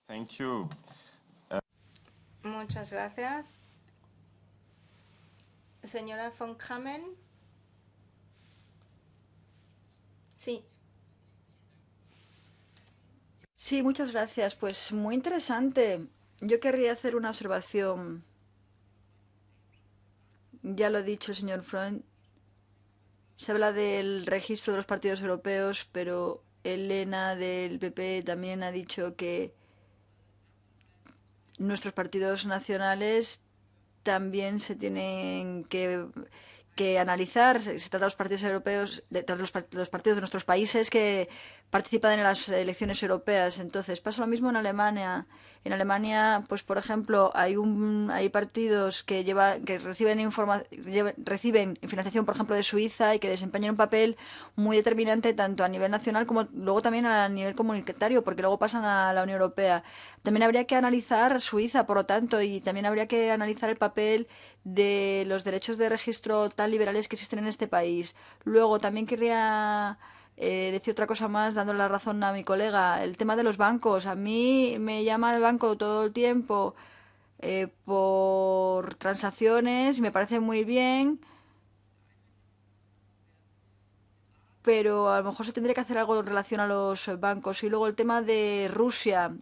Thank you. Muchas gracias. Señora von Kamen. Sí. Sí, muchas gracias. Pues muy interesante. Yo querría hacer una observación. Ya lo ha dicho el señor Freund. Se habla del registro de los partidos europeos, pero Elena del PP también ha dicho que nuestros partidos nacionales también se tienen que analizar. Se trata de los partidos europeos, de los partidos de nuestros países que participan en las elecciones europeas. Entonces pasa lo mismo en Alemania. En Alemania, pues por ejemplo, hay partidos que reciben financiación, por ejemplo, de Suiza y que desempeñan un papel muy determinante tanto a nivel nacional como luego también a nivel comunitario, porque luego pasan a la Unión Europea. También habría que analizar Suiza, por lo tanto, y también habría que analizar el papel de los derechos de registro tan liberales que existen en este país. Luego también querría decir otra cosa más, dándole la razón a mi colega, el tema de los bancos. A mí me llama el banco todo el tiempo por transacciones, me parece muy bien, pero a lo mejor se tendría que hacer algo en relación a los bancos. Y luego el tema de Rusia,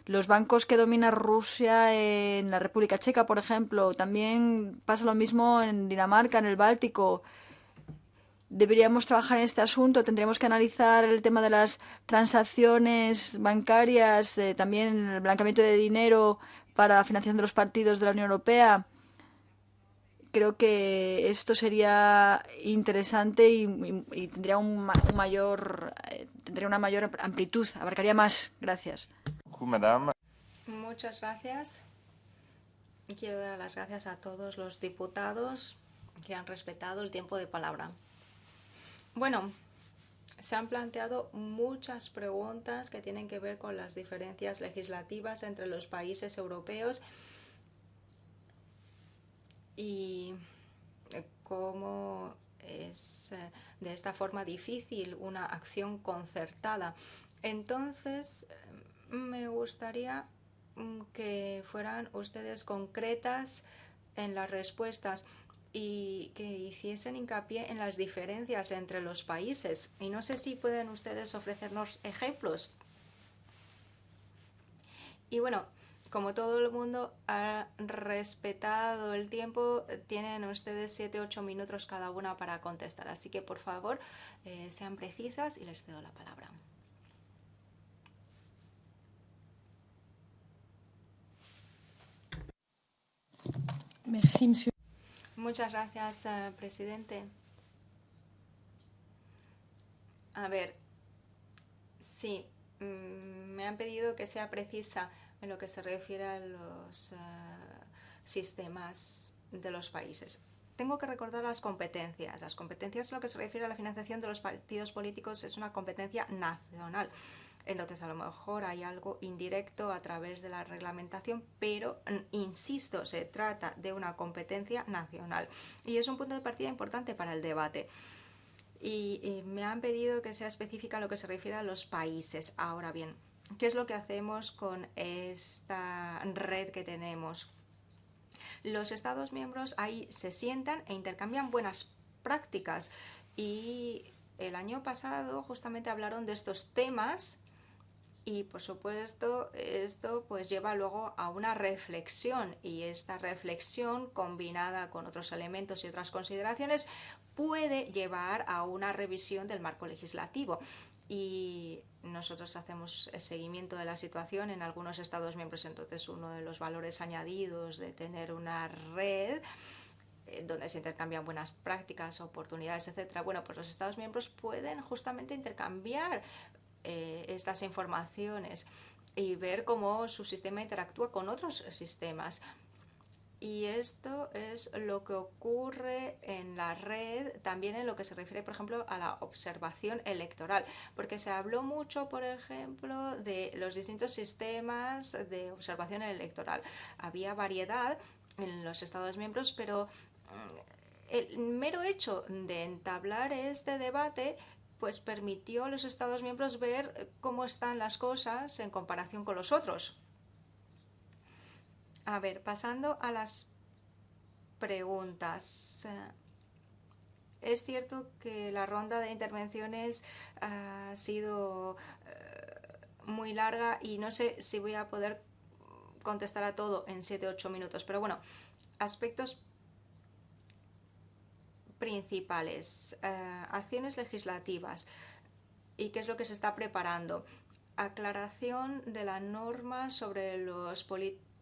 los bancos que domina Rusia en la República Checa, por ejemplo, también pasa lo mismo en Dinamarca, en el Báltico. Deberíamos trabajar en este asunto, tendríamos que analizar el tema de las transacciones bancarias, también el blanqueamiento de dinero para financiación de los partidos de la Unión Europea. Creo que esto sería interesante y tendría tendría una mayor amplitud, abarcaría más. Gracias. Madame. Muchas gracias. Quiero dar las gracias a todos los diputados que han respetado el tiempo de palabra. Bueno, se han planteado muchas preguntas que tienen que ver con las diferencias legislativas entre los países europeos y cómo es de esta forma difícil una acción concertada. Entonces, me gustaría que fueran ustedes concretas en las respuestas y que hiciesen hincapié en las diferencias entre los países. Y no sé si pueden ustedes ofrecernos ejemplos. Y bueno, como todo el mundo ha respetado el tiempo, tienen ustedes 7-8 minutos cada una para contestar. Así que, por favor, sean precisas y les cedo la palabra. Merci, monsieur. Muchas gracias, presidente. A ver, sí, me han pedido que sea precisa en lo que se refiere a los sistemas de los países. Tengo que recordar las competencias. Las competencias en lo que se refiere a la financiación de los partidos políticos es una competencia nacional. Entonces, a lo mejor hay algo indirecto a través de la reglamentación, pero, insisto, se trata de una competencia nacional. Y es un punto de partida importante para el debate. Y me han pedido que sea específica en lo que se refiere a los países. Ahora bien, ¿qué es lo que hacemos con esta red que tenemos? Los Estados miembros ahí se sientan e intercambian buenas prácticas. Y el año pasado justamente hablaron de estos temas. Y por supuesto esto pues lleva luego a una reflexión, y esta reflexión combinada con otros elementos y otras consideraciones puede llevar a una revisión del marco legislativo. Y nosotros hacemos el seguimiento de la situación en algunos Estados miembros. Entonces, uno de los valores añadidos de tener una red donde se intercambian buenas prácticas, oportunidades, etcétera, bueno, pues los Estados miembros pueden justamente intercambiar estas informaciones y ver cómo su sistema interactúa con otros sistemas. Y esto es lo que ocurre en la red, también en lo que se refiere, por ejemplo, a la observación electoral, porque se habló mucho, por ejemplo, de los distintos sistemas de observación electoral. Había variedad en los Estados miembros, pero el mero hecho de entablar este debate pues permitió a los Estados miembros ver cómo están las cosas en comparación con los otros. A ver, pasando a las preguntas. Es cierto que la ronda de intervenciones ha sido muy larga y no sé si voy a poder contestar a todo en 7-8 minutos, pero bueno, aspectos principales, acciones legislativas y qué es lo que se está preparando. Aclaración de la norma sobre los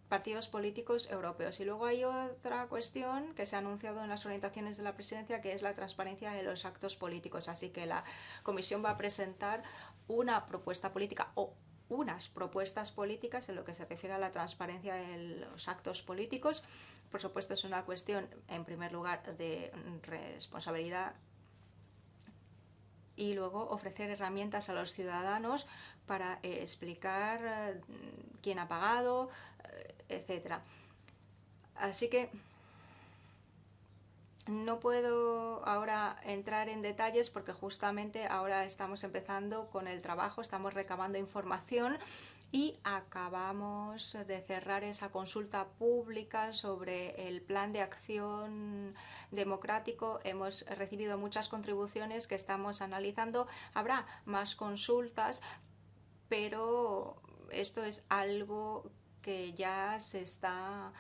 partidos políticos europeos. Y luego hay otra cuestión que se ha anunciado en las orientaciones de la presidencia, que es la transparencia de los actos políticos. Así que la Comisión va a presentar una propuesta política o unas propuestas políticas en lo que se refiere a la transparencia de los actos políticos. Por supuesto, es una cuestión, en primer lugar, de responsabilidad y luego ofrecer herramientas a los ciudadanos para explicar quién ha pagado, etcétera. Así que no puedo ahora entrar en detalles porque justamente ahora estamos empezando con el trabajo, estamos recabando información y acabamos de cerrar esa consulta pública sobre el plan de acción democrático. Hemos recibido muchas contribuciones que estamos analizando. Habrá más consultas, pero esto es algo que ya se está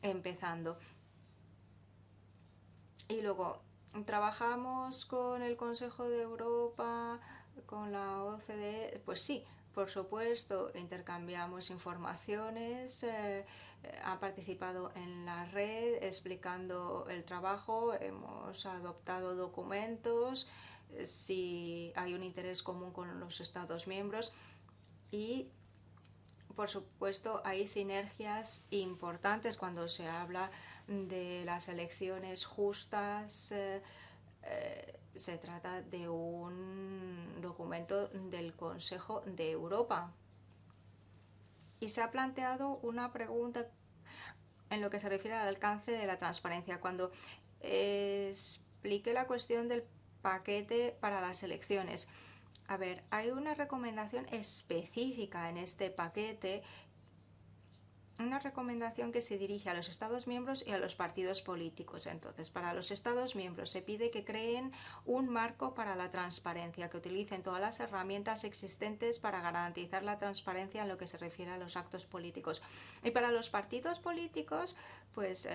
empezando. Y luego trabajamos con el Consejo de Europa, con la OCDE, pues sí, por supuesto, intercambiamos informaciones, han participado en la red explicando el trabajo, hemos adoptado documentos, si hay un interés común con los Estados miembros y por supuesto hay sinergias importantes cuando se habla de las elecciones justas. Se trata de un documento del Consejo de Europa. Y se ha planteado una pregunta en lo que se refiere al alcance de la transparencia. Cuando expliqué la cuestión del paquete para las elecciones, a ver, hay una recomendación específica en este paquete, una recomendación que se dirige a los Estados miembros y a los partidos políticos. Entonces, para los Estados miembros se pide que creen un marco para la transparencia, que utilicen todas las herramientas existentes para garantizar la transparencia en lo que se refiere a los actos políticos. Y para los partidos políticos, pues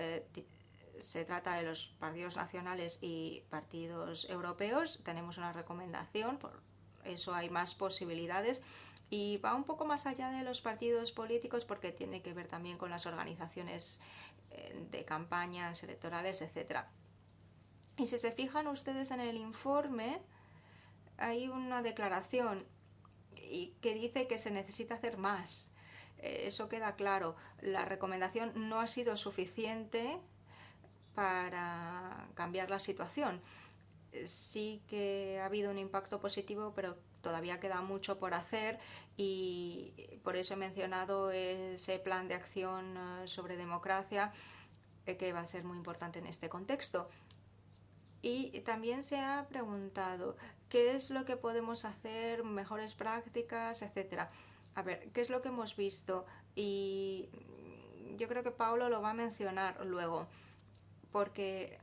se trata de los partidos nacionales y partidos europeos. Tenemos una recomendación, por eso hay más posibilidades. Y va un poco más allá de los partidos políticos porque tiene que ver también con las organizaciones de campañas electorales, etc. Y si se fijan ustedes en el informe, hay una declaración que dice que se necesita hacer más. Eso queda claro. La recomendación no ha sido suficiente para cambiar la situación. Sí que ha habido un impacto positivo, pero todavía queda mucho por hacer y por eso he mencionado ese plan de acción sobre democracia que va a ser muy importante en este contexto. Y también se ha preguntado qué es lo que podemos hacer, mejores prácticas, etcétera. A ver, ¿qué es lo que hemos visto? Y yo creo que Paulo lo va a mencionar luego, porque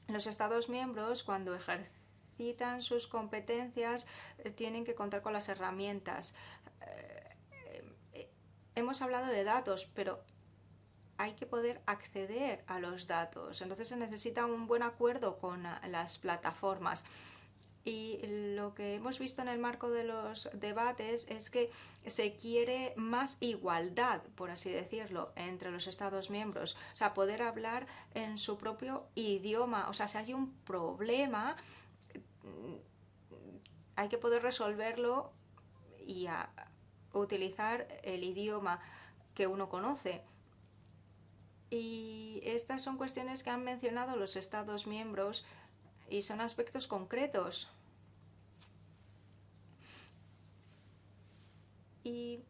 los Estados miembros, cuando ejercitan sus competencias, tienen que contar con las herramientas. Hemos hablado de datos, pero hay que poder acceder a los datos. Entonces se necesita un buen acuerdo con las plataformas. Y lo que hemos visto en el marco de los debates es que se quiere más igualdad, por así decirlo, entre los Estados miembros. O sea, poder hablar en su propio idioma. O sea, si hay un problema, hay que poder resolverlo y utilizar el idioma que uno conoce. Y estas son cuestiones que han mencionado los Estados miembros y son aspectos concretos. Y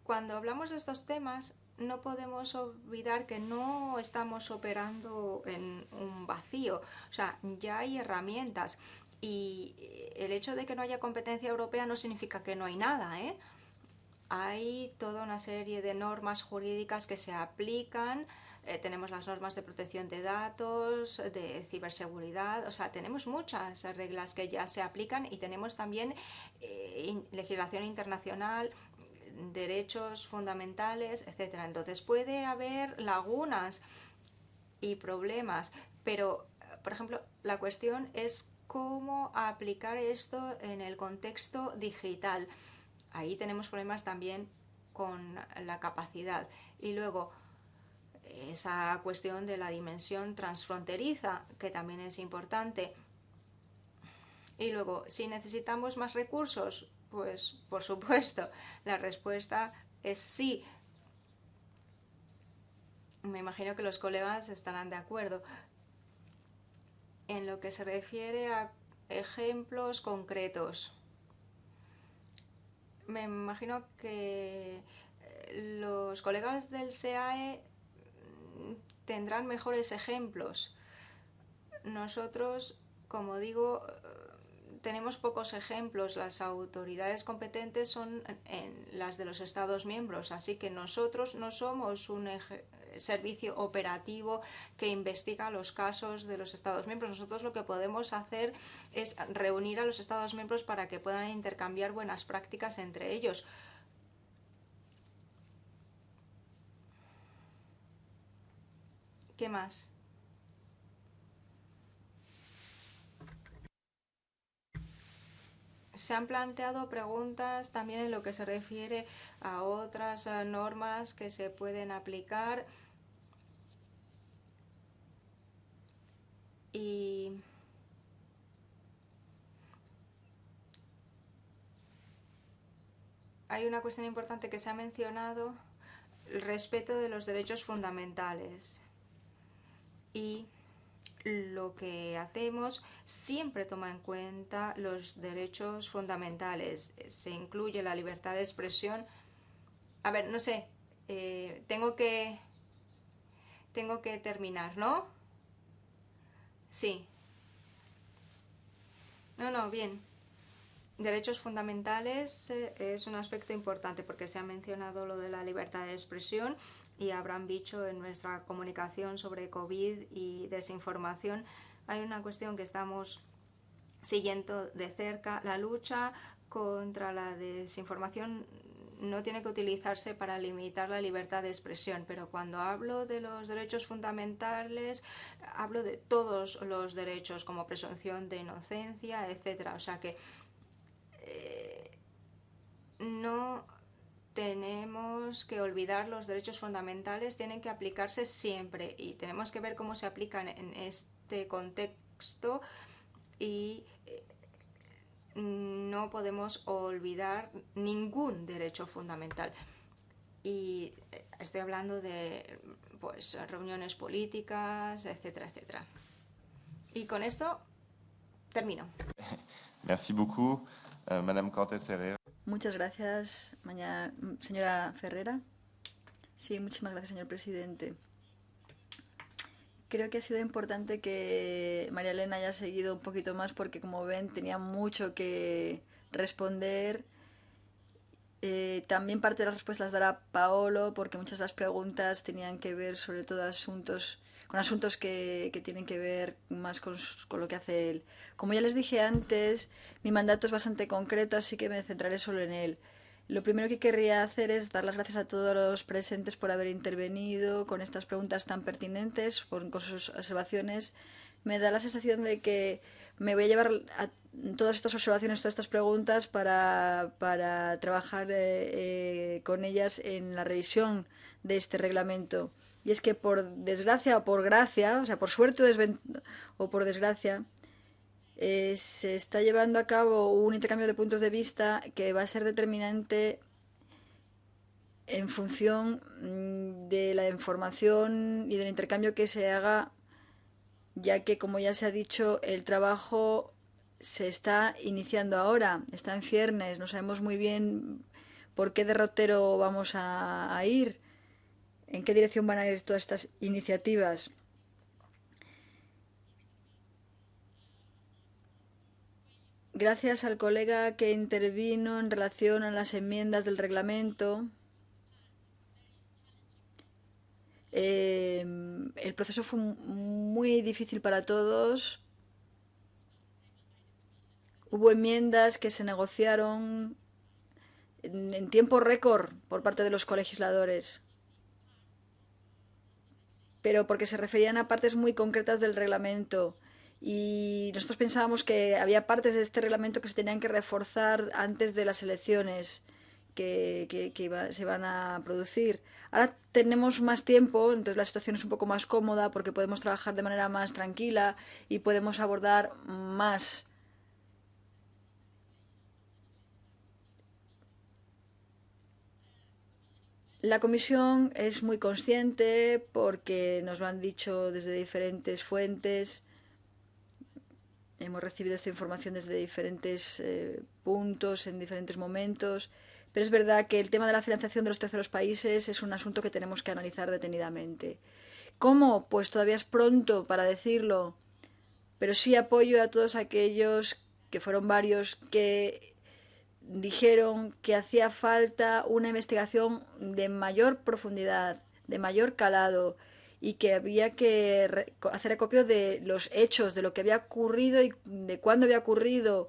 cuando hablamos de estos temas, no podemos olvidar que no estamos operando en un vacío. O sea, ya hay herramientas. Y el hecho de que no haya competencia europea no significa que no hay nada, ¿eh? Hay toda una serie de normas jurídicas que se aplican. Tenemos las normas de protección de datos, de ciberseguridad, o sea, tenemos muchas reglas que ya se aplican y tenemos también legislación internacional, derechos fundamentales, etcétera. Entonces puede haber lagunas y problemas, pero, por ejemplo, la cuestión es cómo aplicar esto en el contexto digital. Ahí tenemos problemas también con la capacidad. Y luego, esa cuestión de la dimensión transfronteriza, que también es importante. Y luego, si necesitamos más recursos, pues por supuesto, la respuesta es sí. Me imagino que los colegas estarán de acuerdo. En lo que se refiere a ejemplos concretos, me imagino que los colegas del SEAE tendrán mejores ejemplos. Nosotros, como digo, tenemos pocos ejemplos. Las autoridades competentes son las de los Estados miembros, así que nosotros no somos un servicio operativo que investiga los casos de los Estados miembros. Nosotros lo que podemos hacer es reunir a los Estados miembros para que puedan intercambiar buenas prácticas entre ellos. ¿Qué más? Se han planteado preguntas también en lo que se refiere a otras normas que se pueden aplicar y hay una cuestión importante que se ha mencionado, el respeto de los derechos fundamentales. Y lo que hacemos siempre toma en cuenta los derechos fundamentales. Se incluye la libertad de expresión. A ver, no sé, tengo que terminar, ¿no? Sí. No, bien. Derechos fundamentales es un aspecto importante porque se ha mencionado lo de la libertad de expresión y habrán dicho en nuestra comunicación sobre COVID y desinformación. Hay una cuestión que estamos siguiendo de cerca. La lucha contra la desinformación no tiene que utilizarse para limitar la libertad de expresión, pero cuando hablo de los derechos fundamentales, hablo de todos los derechos, como presunción de inocencia, etcétera. O sea que no tenemos que olvidar los derechos fundamentales, tienen que aplicarse siempre y tenemos que ver cómo se aplican en este contexto y no podemos olvidar ningún derecho fundamental. Y estoy hablando de pues reuniones políticas, etcétera, etcétera. Y con esto termino. Merci beaucoup, Madame Cortés Herrera. Muchas gracias, señora Ferrera. Sí, muchísimas gracias, señor presidente. Creo que ha sido importante que María Elena haya seguido un poquito más porque, como ven, tenía mucho que responder. También parte de las respuestas las dará Paolo porque muchas de las preguntas tenían que ver sobre todo con asuntos que tienen que ver más con lo que hace él. Como ya les dije antes, mi mandato es bastante concreto, así que me centraré solo en él. Lo primero que querría hacer es dar las gracias a todos los presentes por haber intervenido con estas preguntas tan pertinentes, con sus observaciones. Me da la sensación de que me voy a llevar a todas estas observaciones, todas estas preguntas para trabajar con ellas en la revisión de este reglamento. Y es que por desgracia o por gracia, o sea, por suerte o por desgracia, se está llevando a cabo un intercambio de puntos de vista que va a ser determinante en función de la información y del intercambio que se haga, ya que, como ya se ha dicho, el trabajo se está iniciando ahora, está en ciernes, no sabemos muy bien por qué derrotero vamos a ir, en qué dirección van a ir todas estas iniciativas. Gracias al colega que intervino en relación a las enmiendas del reglamento, el proceso fue muy difícil para todos. Hubo enmiendas que se negociaron en tiempo récord por parte de los colegisladores, pero porque se referían a partes muy concretas del reglamento. Y nosotros pensábamos que había partes de este reglamento que se tenían que reforzar antes de las elecciones que se van a producir. Ahora tenemos más tiempo, entonces la situación es un poco más cómoda porque podemos trabajar de manera más tranquila y podemos abordar más. La Comisión es muy consciente porque nos lo han dicho desde diferentes fuentes. Hemos recibido esta información desde diferentes puntos, en diferentes momentos, pero es verdad que el tema de la financiación de los terceros países es un asunto que tenemos que analizar detenidamente. ¿Cómo? Pues todavía es pronto para decirlo, pero sí apoyo a todos aquellos que fueron varios, que dijeron que hacía falta una investigación de mayor profundidad, de mayor calado, y que había que hacer acopio de los hechos, de lo que había ocurrido y de cuándo había ocurrido.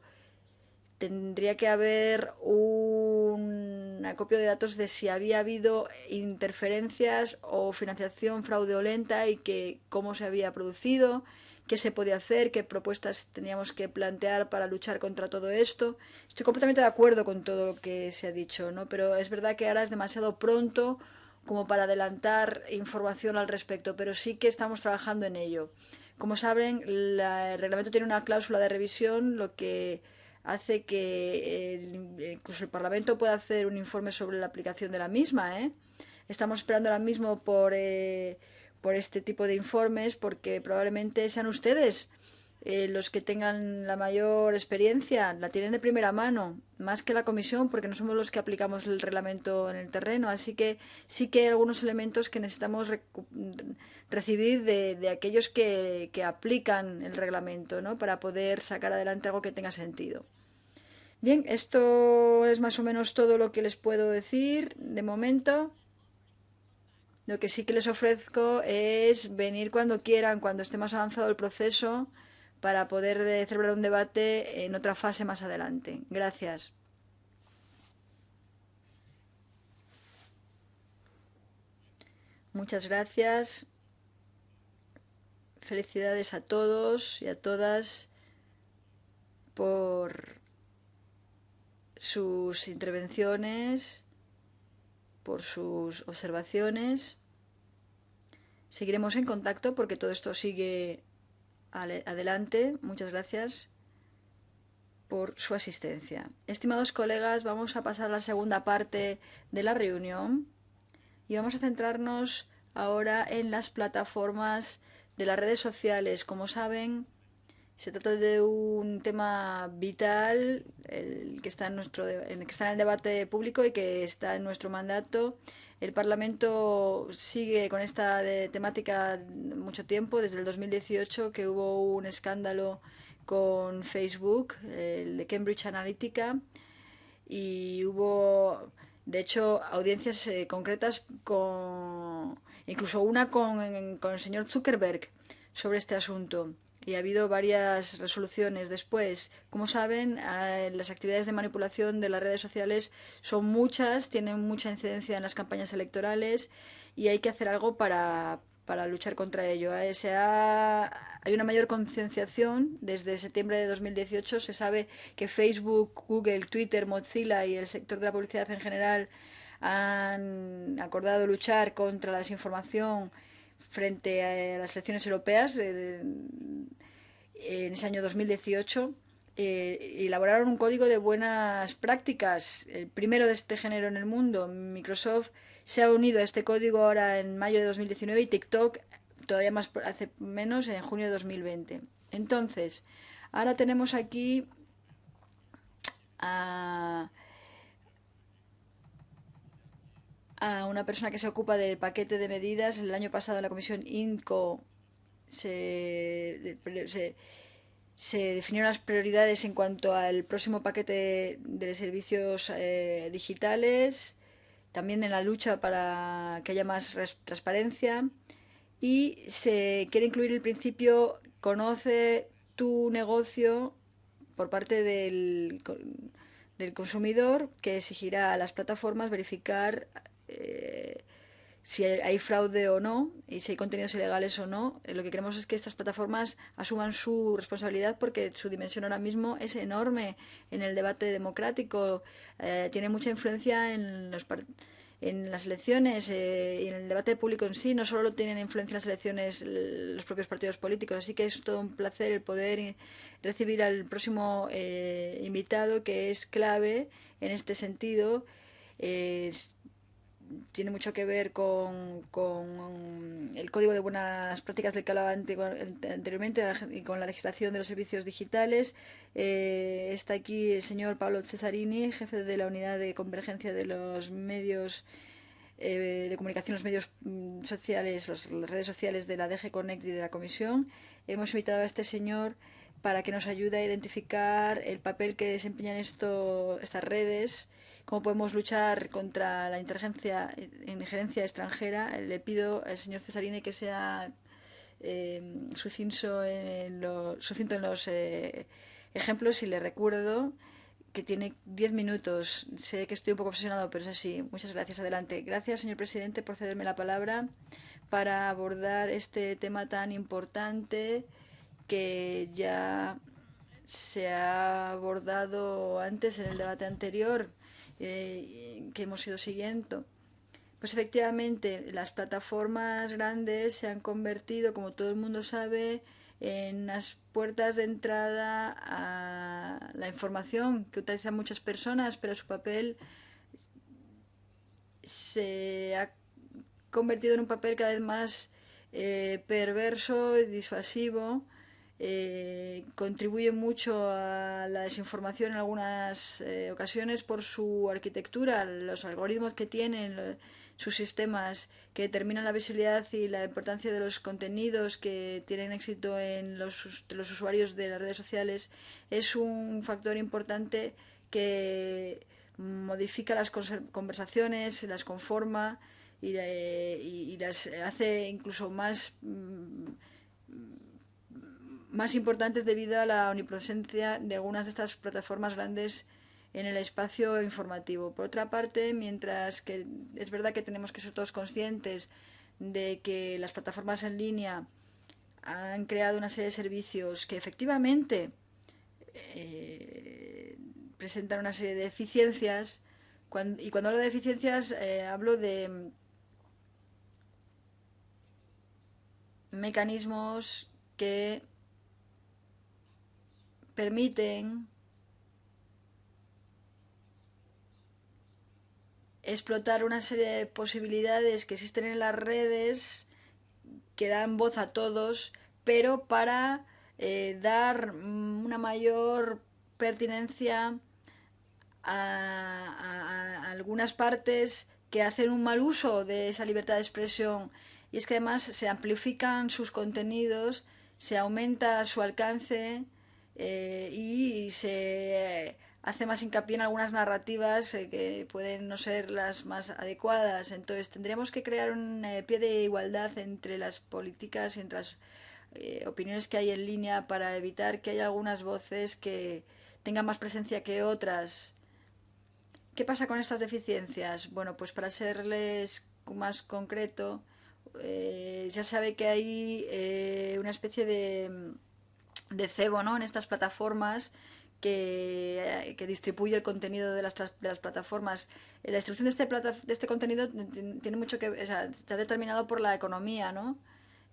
Tendría que haber un acopio de datos de si había habido interferencias o financiación fraudulenta y que cómo se había producido, qué se podía hacer, qué propuestas teníamos que plantear para luchar contra todo esto. Estoy completamente de acuerdo con todo lo que se ha dicho, ¿no? Pero es verdad que ahora es demasiado pronto como para adelantar información al respecto, pero sí que estamos trabajando en ello. Como saben, el reglamento tiene una cláusula de revisión, lo que hace que incluso el Parlamento pueda hacer un informe sobre la aplicación de la misma, ¿eh? Estamos esperando ahora mismo por este tipo de informes, porque probablemente sean ustedes los que tengan la mayor experiencia, la tienen de primera mano, más que la comisión, porque no somos los que aplicamos el reglamento en el terreno. Así que sí que hay algunos elementos que necesitamos recibir de aquellos que aplican el reglamento, ¿no? Para poder sacar adelante algo que tenga sentido. Bien, esto es más o menos todo lo que les puedo decir de momento. Lo que sí que les ofrezco es venir cuando quieran, cuando esté más avanzado el proceso, para poder celebrar un debate en otra fase más adelante. Gracias. Muchas gracias. Felicidades a todos y a todas por sus intervenciones, por sus observaciones. Seguiremos en contacto porque todo esto sigue adelante. Muchas gracias por su asistencia. Estimados colegas, vamos a pasar a la segunda parte de la reunión y vamos a centrarnos ahora en las plataformas de las redes sociales. Como saben, se trata de un tema vital, el que está en el debate público y que está en nuestro mandato. El Parlamento sigue con esta temática mucho tiempo, desde el 2018, que hubo un escándalo con Facebook, el de Cambridge Analytica, y hubo, de hecho, audiencias concretas, incluso una con el señor Zuckerberg sobre este asunto. Y ha habido varias resoluciones después. Como saben, las actividades de manipulación de las redes sociales son muchas, tienen mucha incidencia en las campañas electorales y hay que hacer algo para luchar contra ello. Hay una mayor concienciación. Desde septiembre de 2018 se sabe que Facebook, Google, Twitter, Mozilla y el sector de la publicidad en general han acordado luchar contra la desinformación frente a las elecciones europeas en ese año 2018. Elaboraron un código de buenas prácticas, el primero de este género en el mundo. Microsoft se ha unido a este código ahora en mayo de 2019 y TikTok todavía más hace menos, en junio de 2020. Entonces, ahora tenemos aquí a una persona que se ocupa del paquete de medidas. El año pasado en la comisión INCO se definieron las prioridades en cuanto al próximo paquete de servicios digitales, también en la lucha para que haya más transparencia, y se quiere incluir el principio conoce tu negocio por parte del consumidor, que exigirá a las plataformas verificar si hay fraude o no y si hay contenidos ilegales o no. Lo que queremos es que estas plataformas asuman su responsabilidad, porque su dimensión ahora mismo es enorme en el debate democrático. Tiene mucha influencia en las elecciones y en el debate público en sí. No solo tienen influencia en las elecciones los propios partidos políticos. Así que es todo un placer el poder recibir al próximo invitado, que es clave en este sentido. Tiene mucho que ver con el Código de Buenas Prácticas del que hablaba anteriormente y con la legislación de los servicios digitales. Está aquí el señor Paolo Cesarini, jefe de la Unidad de Convergencia de los Medios de Comunicación, los medios sociales, las redes sociales de la DG Connect y de la Comisión. Hemos invitado a este señor para que nos ayude a identificar el papel que desempeñan estas redes, cómo podemos luchar contra la injerencia extranjera. Le pido al señor Cesarini que sea sucinto en los ejemplos, y le recuerdo que tiene 10 minutos. Sé que estoy un poco obsesionado, pero es así. Muchas gracias. Adelante. Gracias, señor presidente, por cederme la palabra para abordar este tema tan importante que ya se ha abordado antes en el debate anterior que hemos ido siguiendo. Pues efectivamente, las plataformas grandes se han convertido, como todo el mundo sabe, en las puertas de entrada a la información que utilizan muchas personas, pero su papel se ha convertido en un papel cada vez más perverso y disuasivo. Contribuye mucho a la desinformación en algunas ocasiones por su arquitectura, los algoritmos que tienen, sus sistemas que determinan la visibilidad y la importancia de los contenidos que tienen éxito en los usuarios de las redes sociales. Es un factor importante que modifica las conversaciones, las conforma y las hace incluso más importantes debido a la omnipresencia de algunas de estas plataformas grandes en el espacio informativo. Por otra parte, mientras que es verdad que tenemos que ser todos conscientes de que las plataformas en línea han creado una serie de servicios que efectivamente presentan una serie de deficiencias, y cuando hablo de deficiencias hablo de mecanismos que permiten explotar una serie de posibilidades que existen en las redes, que dan voz a todos, pero para dar una mayor pertinencia a algunas partes que hacen un mal uso de esa libertad de expresión. Y es que además se amplifican sus contenidos, se aumenta su alcance y se hace más hincapié en algunas narrativas que pueden no ser las más adecuadas. Entonces tendríamos que crear un pie de igualdad entre las políticas y entre las opiniones que hay en línea para evitar que haya algunas voces que tengan más presencia que otras. ¿Qué pasa con estas deficiencias? Bueno, pues para serles más concreto, ya sabe que hay una especie de cebo, ¿no?, en estas plataformas que distribuye el contenido de las plataformas. La distribución de este contenido tiene mucho que, o sea, está determinado por la economía, ¿no?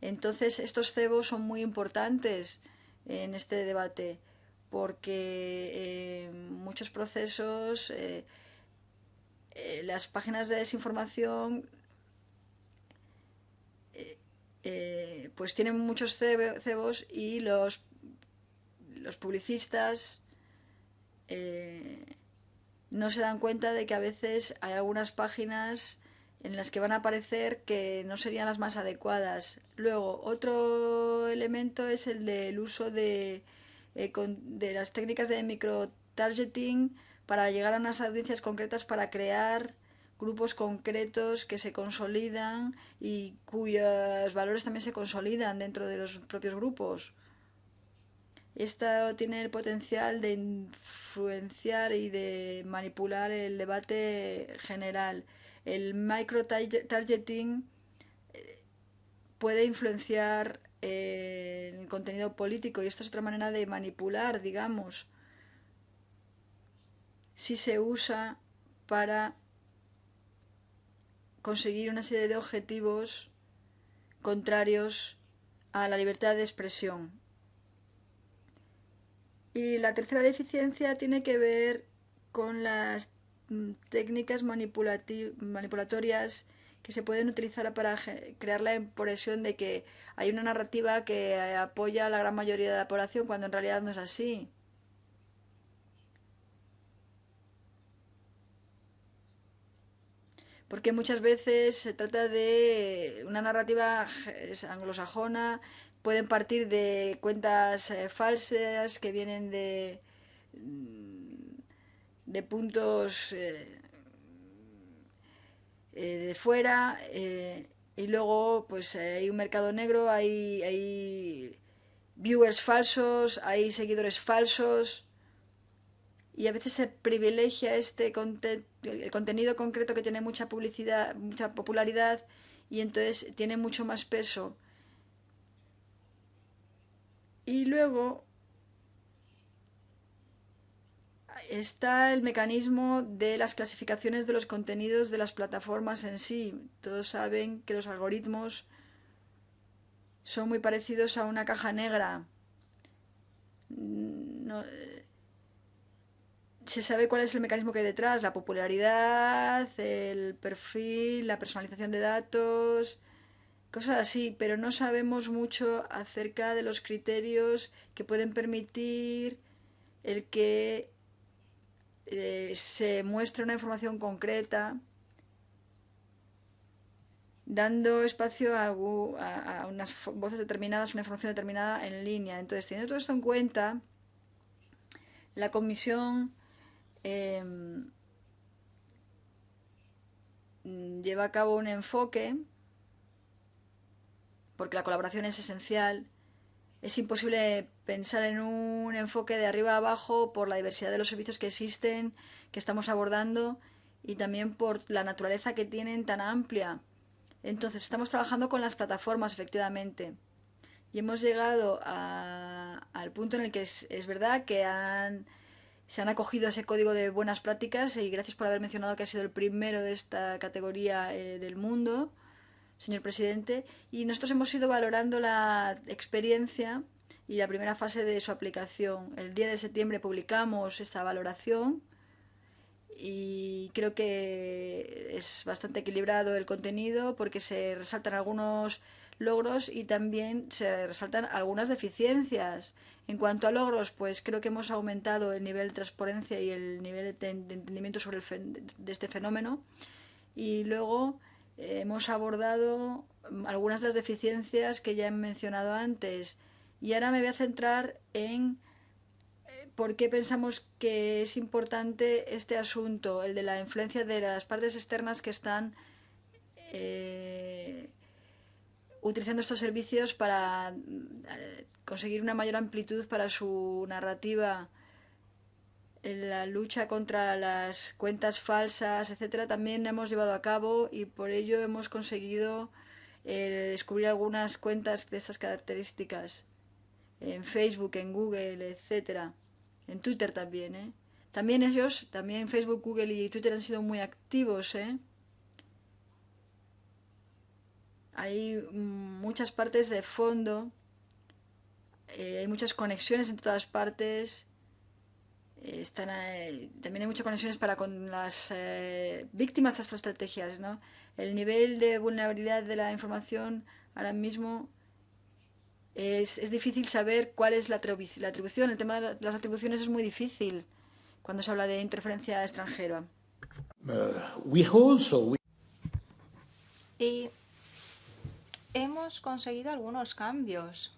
Entonces estos cebos son muy importantes en este debate porque muchos procesos, las páginas de desinformación pues tienen muchos cebos, y los publicistas no se dan cuenta de que a veces hay algunas páginas en las que van a aparecer que no serían las más adecuadas. Luego, otro elemento es el del uso de las técnicas de microtargeting para llegar a unas audiencias concretas, para crear grupos concretos que se consolidan y cuyos valores también se consolidan dentro de los propios grupos. Esto tiene el potencial de influenciar y de manipular el debate general. El microtargeting puede influenciar el contenido político, y esta es otra manera de manipular, digamos, si se usa para conseguir una serie de objetivos contrarios a la libertad de expresión. Y la tercera deficiencia tiene que ver con las técnicas manipulatorias que se pueden utilizar para crear la impresión de que hay una narrativa que apoya a la gran mayoría de la población, cuando en realidad no es así. Porque muchas veces se trata de una narrativa anglosajona pueden partir de cuentas falsas que vienen de puntos de fuera, y luego pues hay un mercado negro, hay viewers falsos, hay seguidores falsos, y a veces se privilegia el contenido concreto que tiene mucha publicidad, mucha popularidad, y entonces tiene mucho más peso. Y luego está el mecanismo de las clasificaciones de los contenidos de las plataformas en sí. Todos saben que los algoritmos son muy parecidos a una caja negra. No, se sabe cuál es el mecanismo que hay detrás, la popularidad, el perfil, la personalización de datos, cosas así, pero no sabemos mucho acerca de los criterios que pueden permitir el que se muestre una información concreta, dando espacio a unas voces determinadas, una información determinada en línea. Entonces, teniendo todo esto en cuenta, la Comisión lleva a cabo un enfoque, porque la colaboración es esencial. Es imposible pensar en un enfoque de arriba a abajo por la diversidad de los servicios que existen, que estamos abordando, y también por la naturaleza que tienen tan amplia. Entonces, estamos trabajando con las plataformas, efectivamente, y hemos llegado al punto en el que es verdad que se han acogido a ese código de buenas prácticas, y gracias por haber mencionado que ha sido el primero de esta categoría del mundo, señor presidente, y nosotros hemos ido valorando la experiencia y la primera fase de su aplicación. El 10 de septiembre publicamos esta valoración y creo que es bastante equilibrado el contenido, porque se resaltan algunos logros y también se resaltan algunas deficiencias. En cuanto a logros, pues creo que hemos aumentado el nivel de transparencia y el nivel de entendimiento sobre de este fenómeno, y luego hemos abordado algunas de las deficiencias que ya he mencionado antes, y ahora me voy a centrar en por qué pensamos que es importante este asunto, el de la influencia de las partes externas que están utilizando estos servicios para conseguir una mayor amplitud para su narrativa. En la lucha contra las cuentas falsas, etcétera, también hemos llevado a cabo, y por ello hemos conseguido descubrir algunas cuentas de estas características en Facebook, en Google, etcétera, en Twitter también, También también Facebook, Google y Twitter han sido muy activos, Hay muchas partes de fondo, hay muchas conexiones en todas partes. También hay muchas conexiones con las víctimas de estas estrategias, ¿no? El nivel de vulnerabilidad de la información ahora mismo es difícil saber cuál es la atribución. El tema de las atribuciones es muy difícil cuando se habla de interferencia extranjera. Y hemos conseguido algunos cambios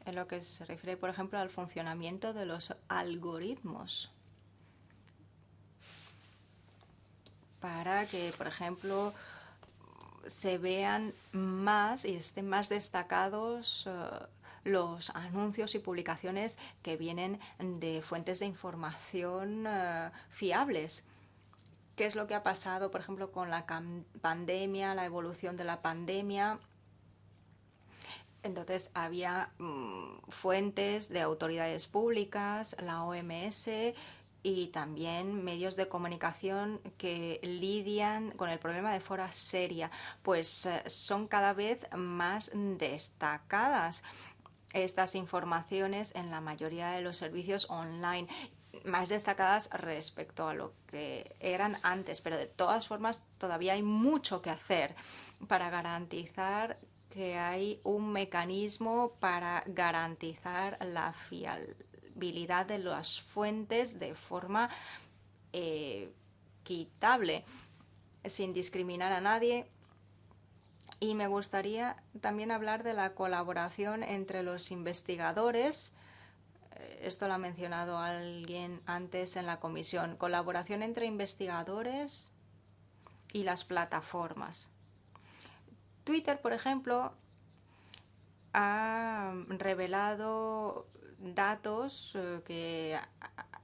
en lo que se refiere, por ejemplo, al funcionamiento de los algoritmos, para que, por ejemplo, se vean más y estén más destacados los anuncios y publicaciones que vienen de fuentes de información fiables. ¿Qué es lo que ha pasado, por ejemplo, con la pandemia, la evolución de la pandemia? Entonces había fuentes de autoridades públicas, la OMS, y también medios de comunicación que lidian con el problema de forma seria, pues son cada vez más destacadas estas informaciones en la mayoría de los servicios online, más destacadas respecto a lo que eran antes, pero de todas formas todavía hay mucho que hacer para garantizar que hay un mecanismo para garantizar la fiabilidad de las fuentes de forma equitable, sin discriminar a nadie, Y me gustaría también hablar de la colaboración entre los investigadores. Esto lo ha mencionado alguien antes en la comisión. Colaboración entre investigadores y las plataformas. Twitter, por ejemplo, ha revelado datos que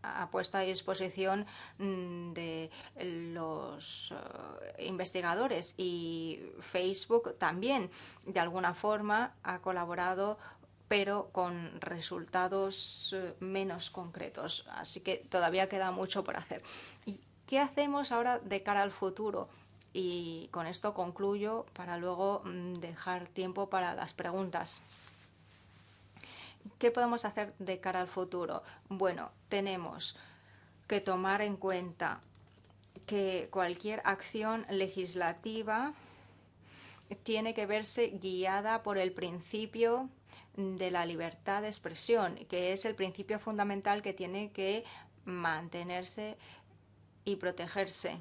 ha puesto a disposición de los investigadores, y Facebook también de alguna forma ha colaborado, pero con resultados menos concretos. Así que todavía queda mucho por hacer. ¿Y qué hacemos ahora de cara al futuro? Y con esto concluyo para luego dejar tiempo para las preguntas. ¿Qué podemos hacer de cara al futuro? Bueno, tenemos que tomar en cuenta que cualquier acción legislativa tiene que verse guiada por el principio de la libertad de expresión, que es el principio fundamental que tiene que mantenerse y protegerse.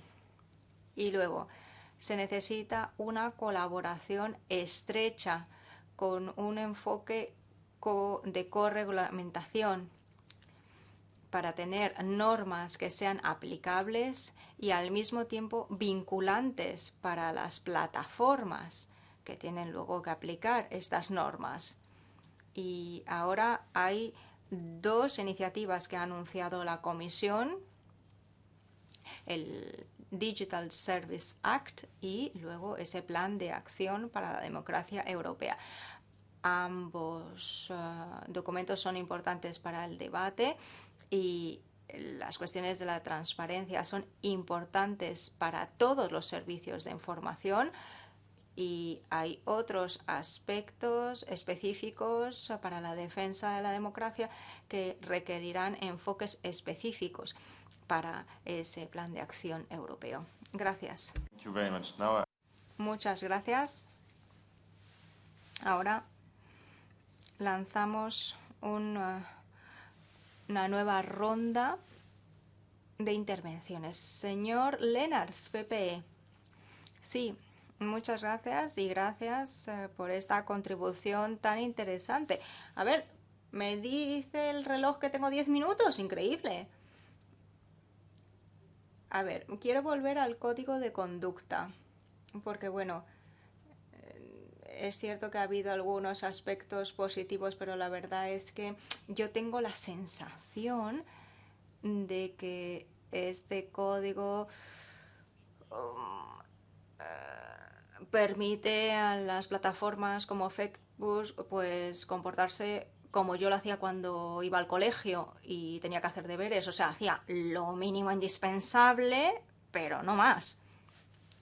Y luego, se necesita una colaboración estrecha con un enfoque de correglamentación para tener normas que sean aplicables y al mismo tiempo vinculantes para las plataformas que tienen luego que aplicar estas normas. Y ahora hay 2 iniciativas que ha anunciado la Comisión: el Digital Service Act y luego ese plan de acción para la democracia europea. Ambos documentos son importantes para el debate, y las cuestiones de la transparencia son importantes para todos los servicios de información, y hay otros aspectos específicos para la defensa de la democracia que requerirán enfoques específicos para ese plan de acción europeo. Gracias. Thank you very much. Now, Muchas gracias. Ahora lanzamos una nueva ronda de intervenciones. Señor Lennars, PPE. Sí, muchas gracias y gracias por esta contribución tan interesante. A ver, me dice el reloj que tengo 10 minutos. Increíble. A ver, quiero volver al código de conducta, porque bueno, es cierto que ha habido algunos aspectos positivos, pero la verdad es que yo tengo la sensación de que este código permite a las plataformas como Facebook pues comportarse como yo lo hacía cuando iba al colegio y tenía que hacer deberes. O sea, hacía lo mínimo indispensable, pero no más.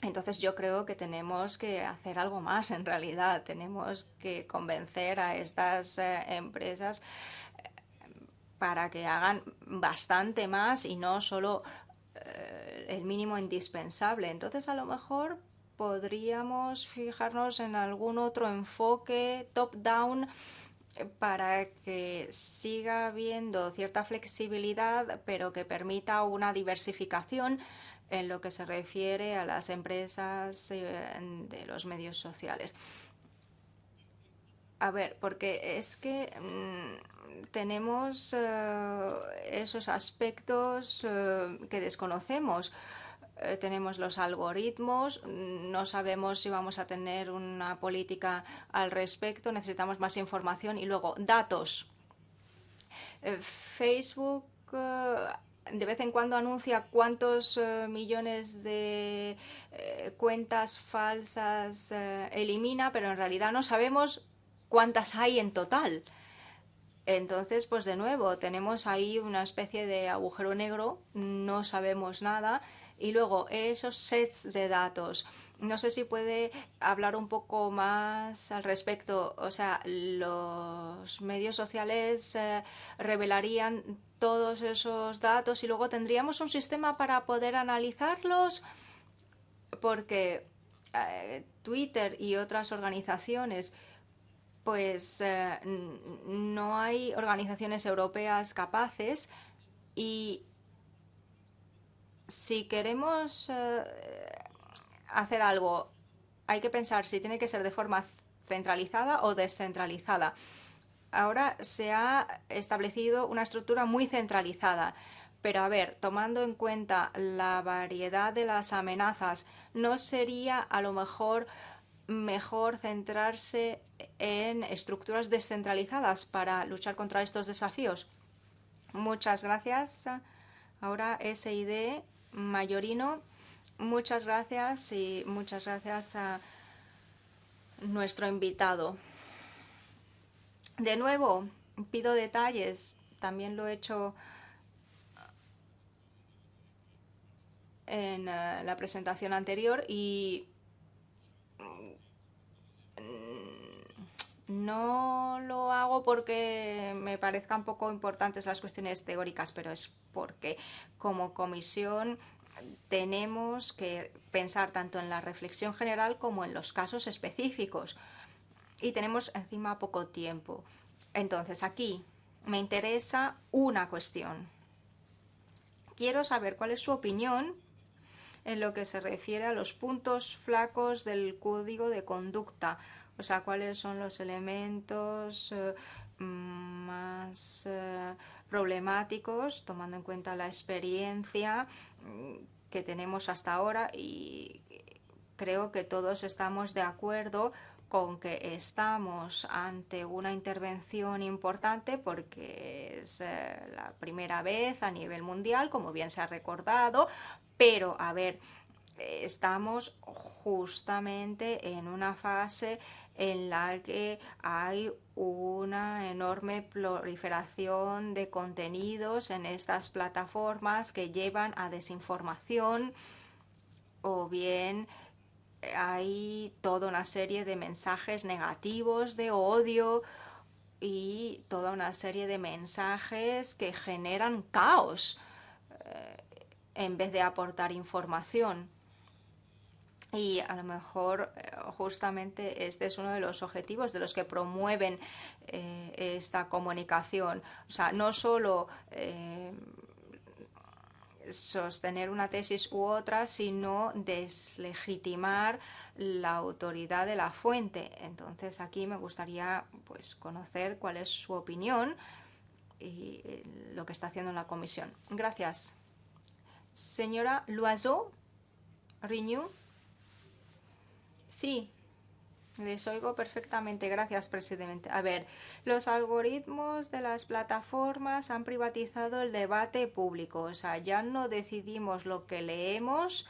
Entonces yo creo que tenemos que hacer algo más en realidad. Tenemos que convencer a estas empresas para que hagan bastante más y no solo el mínimo indispensable. Entonces a lo mejor podríamos fijarnos en algún otro enfoque top-down para que siga habiendo cierta flexibilidad, pero que permita una diversificación en lo que se refiere a las empresas de los medios sociales. A ver, porque es que tenemos esos aspectos que desconocemos. Tenemos los algoritmos, no sabemos si vamos a tener una política al respecto, necesitamos más información. Y luego, datos. Facebook de vez en cuando anuncia cuántos millones de cuentas falsas elimina, pero en realidad no sabemos cuántas hay en total. Entonces, pues de nuevo, tenemos ahí una especie de agujero negro, no sabemos nada. Y luego, esos sets de datos. No sé si puede hablar un poco más al respecto. O sea, los medios sociales revelarían todos esos datos y luego tendríamos un sistema para poder analizarlos, porque Twitter y otras organizaciones, pues no hay organizaciones europeas capaces, y si queremos hacer algo hay que pensar si tiene que ser de forma centralizada o descentralizada. Ahora se ha establecido una estructura muy centralizada. Pero a ver, tomando en cuenta la variedad de las amenazas, ¿no sería a lo mejor centrarse en estructuras descentralizadas para luchar contra estos desafíos? Muchas gracias. Ahora SID Mayorino. Muchas gracias y muchas gracias a nuestro invitado. De nuevo, pido detalles. También lo he hecho en la presentación anterior y no lo hago porque me parezcan poco importantes las cuestiones teóricas, pero es porque como comisión tenemos que pensar tanto en la reflexión general como en los casos específicos y tenemos encima poco tiempo. Entonces aquí me interesa una cuestión. Quiero saber cuál es su opinión en lo que se refiere a los puntos flacos del código de conducta, o sea, cuáles son los elementos más problemáticos, tomando en cuenta la experiencia que tenemos hasta ahora, y creo que todos estamos de acuerdo con que estamos ante una intervención importante porque es la primera vez a nivel mundial, como bien se ha recordado, pero a ver, estamos justamente en una fase en la que hay una enorme proliferación de contenidos en estas plataformas que llevan a desinformación, o bien hay toda una serie de mensajes negativos de odio y toda una serie de mensajes que generan caos en vez de aportar información. Y a lo mejor justamente este es uno de los objetivos de los que promueven esta comunicación. O sea, no solo sostener una tesis u otra, sino deslegitimar la autoridad de la fuente. Entonces aquí me gustaría pues conocer cuál es su opinión y lo que está haciendo la comisión. Gracias. Señora Loiseau, Renew. Sí, les oigo perfectamente. Gracias, presidente. A ver, los algoritmos de las plataformas han privatizado el debate público. O sea, ya no decidimos lo que leemos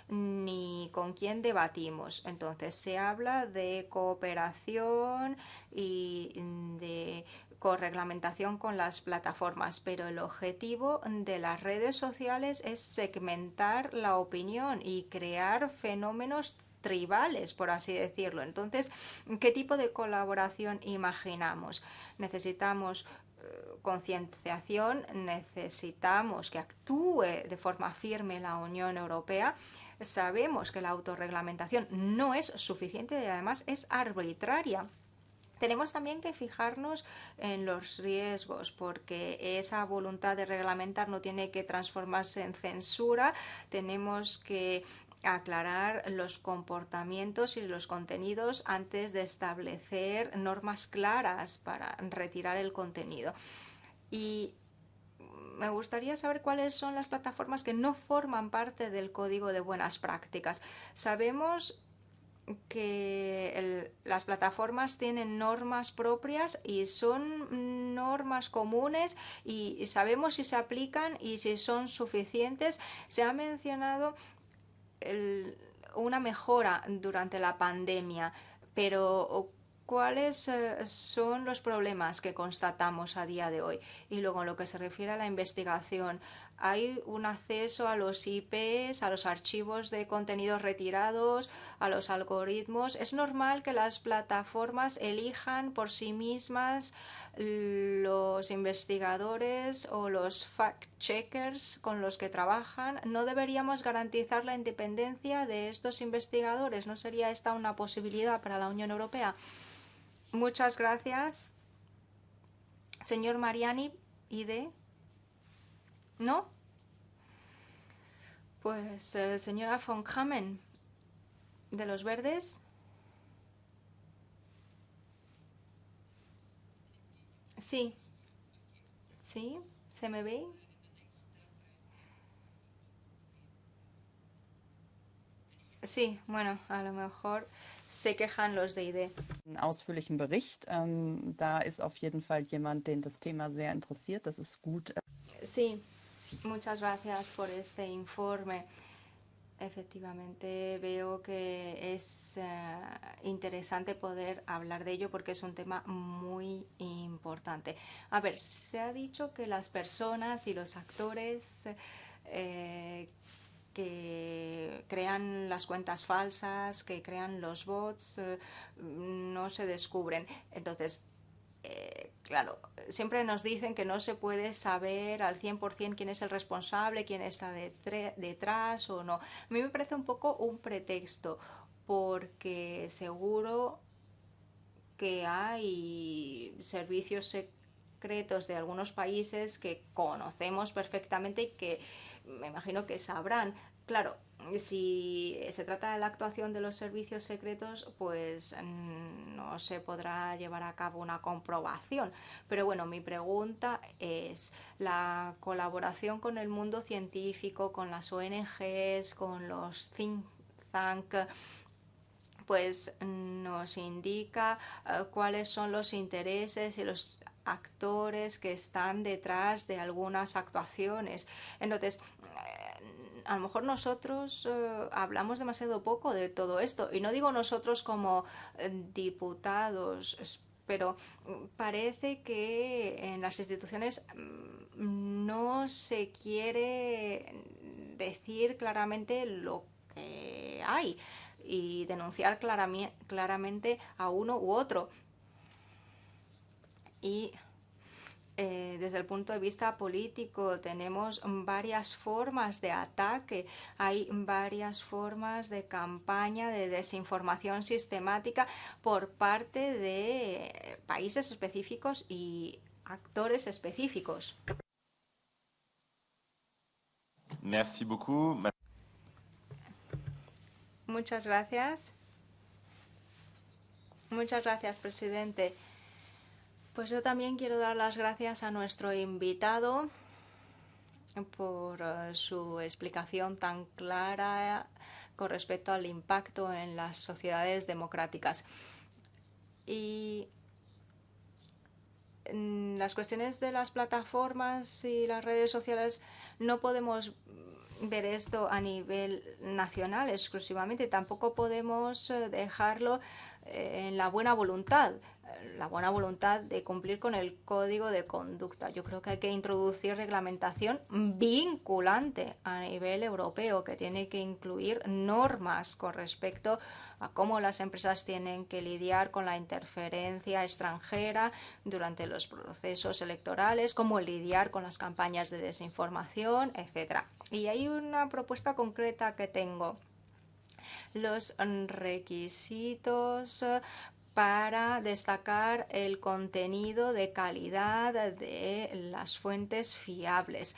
ni con quién debatimos. Entonces, se habla de cooperación y de correglamentación con las plataformas, pero el objetivo de las redes sociales es segmentar la opinión y crear fenómenos tribales, por así decirlo. Entonces, ¿qué tipo de colaboración imaginamos? Necesitamos concienciación, necesitamos que actúe de forma firme la Unión Europea. Sabemos que la autorreglamentación no es suficiente y además es arbitraria. Tenemos también que fijarnos en los riesgos, porque esa voluntad de reglamentar no tiene que transformarse en censura. Tenemos que aclarar los comportamientos y los contenidos antes de establecer normas claras para retirar el contenido. Y me gustaría saber cuáles son las plataformas que no forman parte del código de buenas prácticas. Sabemos que las plataformas tienen normas propias y son normas comunes y sabemos si se aplican y si son suficientes. Se ha mencionado una mejora durante la pandemia, pero ¿cuáles son los problemas que constatamos a día de hoy? Y luego, en lo que se refiere a la investigación, ¿hay un acceso a los IPs, a los archivos de contenidos retirados, a los algoritmos? ¿Es normal que las plataformas elijan por sí mismas los investigadores o los fact-checkers con los que trabajan? ¿No deberíamos garantizar la independencia de estos investigadores? ¿No sería esta una posibilidad para la Unión Europea? Muchas gracias. Señor Mariani, ID. ¿No? Pues señora von Kamen, de los Verdes. Sí, sí, ¿se me ve? Sí, bueno, a lo mejor se quejan los de ID. Einen ausführlichen Bericht. Da ist auf jeden Fall jemand, den das Thema sehr interessiert. Das ist gut. Sí, muchas gracias por este informe. Efectivamente, veo que es interesante poder hablar de ello porque es un tema muy importante. A ver, se ha dicho que las personas y los actores que crean las cuentas falsas, que crean los bots, no se descubren. Entonces, claro, siempre nos dicen que no se puede saber al 100% quién es el responsable, quién está detrás o no. A mí me parece un poco un pretexto, porque seguro que hay servicios secretos de algunos países que conocemos perfectamente y que me imagino que sabrán. Claro, si se trata de la actuación de los servicios secretos, pues no se podrá llevar a cabo una comprobación. Pero bueno, mi pregunta es, la colaboración con el mundo científico, con las ONGs, con los think tank, pues nos indica cuáles son los intereses y los actores que están detrás de algunas actuaciones. Entonces, a lo mejor nosotros hablamos demasiado poco de todo esto, y no digo nosotros como diputados, pero parece que en las instituciones no se quiere decir claramente lo que hay y denunciar claramente a uno u otro. Y desde el punto de vista político tenemos varias formas de ataque, hay varias formas de campaña de desinformación sistemática por parte de países específicos y actores específicos. Merci beaucoup. Muchas gracias. Muchas gracias, presidente. Pues yo también quiero dar las gracias a nuestro invitado por su explicación tan clara con respecto al impacto en las sociedades democráticas. Y las cuestiones de las plataformas y las redes sociales no podemos ver esto a nivel nacional exclusivamente, tampoco podemos dejarlo en la buena voluntad de cumplir con el código de conducta. Yo creo que hay que introducir reglamentación vinculante a nivel europeo, que tiene que incluir normas con respecto a cómo las empresas tienen que lidiar con la interferencia extranjera durante los procesos electorales, cómo lidiar con las campañas de desinformación, etc. Y hay una propuesta concreta que tengo: los requisitos para destacar el contenido de calidad de las fuentes fiables.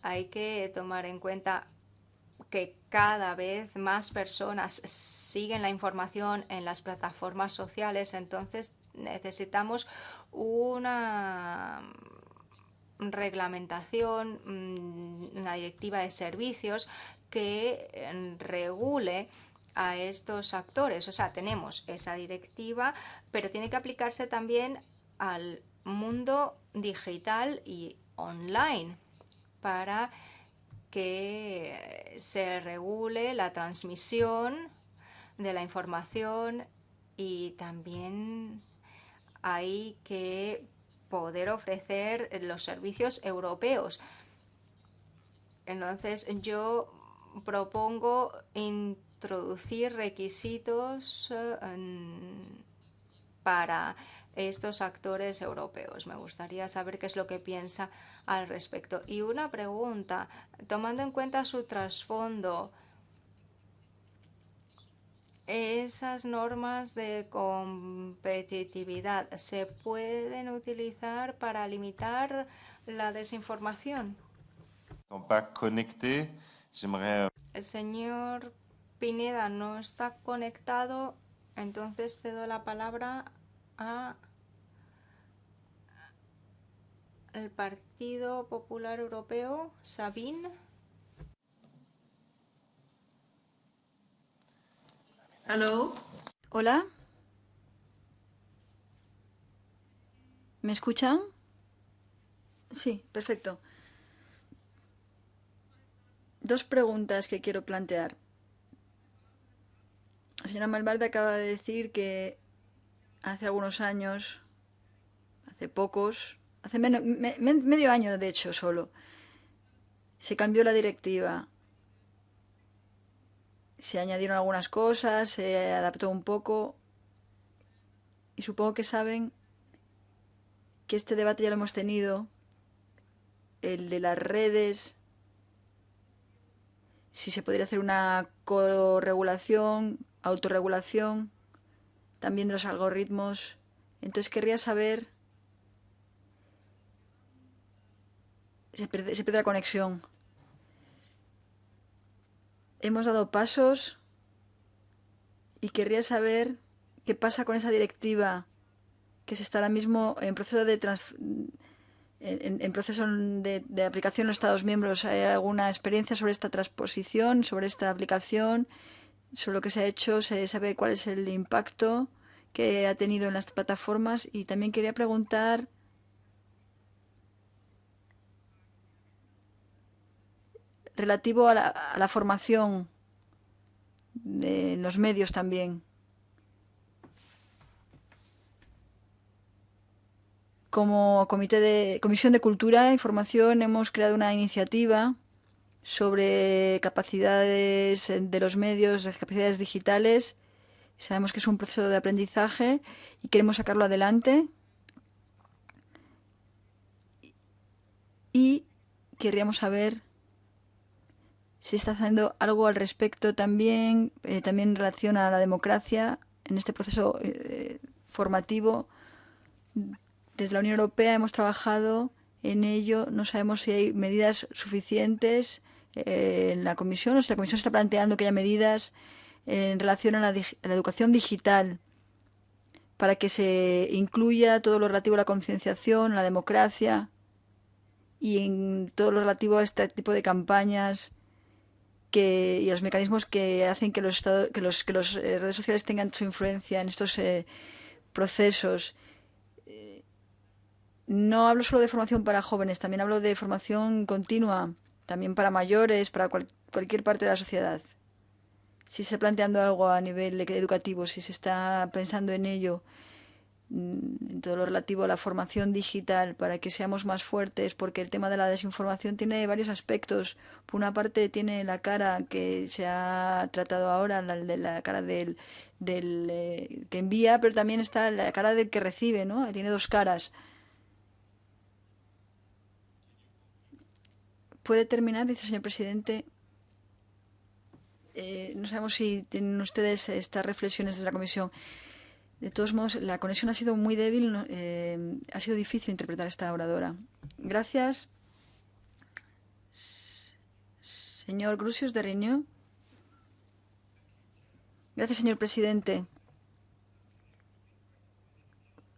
Hay que tomar en cuenta que cada vez más personas siguen la información en las plataformas sociales, entonces necesitamos una reglamentación, una directiva de servicios que regule a estos actores. O sea, tenemos esa directiva, pero tiene que aplicarse también al mundo digital y online para que se regule la transmisión de la información, y también hay que poder ofrecer los servicios europeos. Entonces yo propongo introducir requisitos para estos actores europeos. Me gustaría saber qué es lo que piensa al respecto. Y una pregunta, tomando en cuenta su trasfondo, ¿esas normas de competitividad se pueden utilizar para limitar la desinformación? El señor Pineda no está conectado, entonces cedo la palabra a el Partido Popular Europeo, Sabine. Hello. Hola. ¿Me escuchan? Sí, perfecto. Dos preguntas que quiero plantear. La señora Malvarde acaba de decir que hace algunos años, hace pocos, hace medio año de hecho solo, se cambió la directiva. Se añadieron algunas cosas, se adaptó un poco y supongo que saben que este debate ya lo hemos tenido, el de las redes, si se podría hacer una corregulación, autorregulación, también de los algoritmos. Entonces querría saber, se pierde la conexión. Hemos dado pasos y querría saber qué pasa con esa directiva que se está ahora mismo en proceso en proceso de aplicación en los Estados miembros. ¿Hay alguna experiencia sobre esta transposición, sobre esta aplicación, sobre lo que se ha hecho? ¿Se sabe cuál es el impacto que ha tenido en las plataformas? Y también quería preguntar relativo a la formación de los medios también. Como Comisión de Cultura e Información hemos creado una iniciativa sobre capacidades de los medios, capacidades digitales. Sabemos que es un proceso de aprendizaje y queremos sacarlo adelante. Y querríamos saber si está haciendo algo al respecto también, también en relación a la democracia en este proceso formativo. Desde la Unión Europea hemos trabajado en ello. No sabemos si hay medidas suficientes en la Comisión, o si la Comisión está planteando que haya medidas en relación a la educación digital para que se incluya todo lo relativo a la concienciación, a la democracia y en todo lo relativo a este tipo de campañas y a los mecanismos que hacen que las redes sociales tengan su influencia en estos procesos. No hablo solo de formación para jóvenes, también hablo de formación continua, también para mayores, para cualquier parte de la sociedad. Si se está planteando algo a nivel educativo, si se está pensando en ello, en todo lo relativo a la formación digital, para que seamos más fuertes, porque el tema de la desinformación tiene varios aspectos. Por una parte tiene la cara que se ha tratado ahora, la cara del que envía, pero también está la cara del que recibe, ¿no? Tiene dos caras. ¿Puede terminar? Dice el señor presidente. No sabemos si tienen ustedes estas reflexiones de la comisión. De todos modos, la conexión ha sido muy débil. Ha sido difícil interpretar esta oradora. Gracias. Señor Grusius de Renew. Gracias, señor presidente.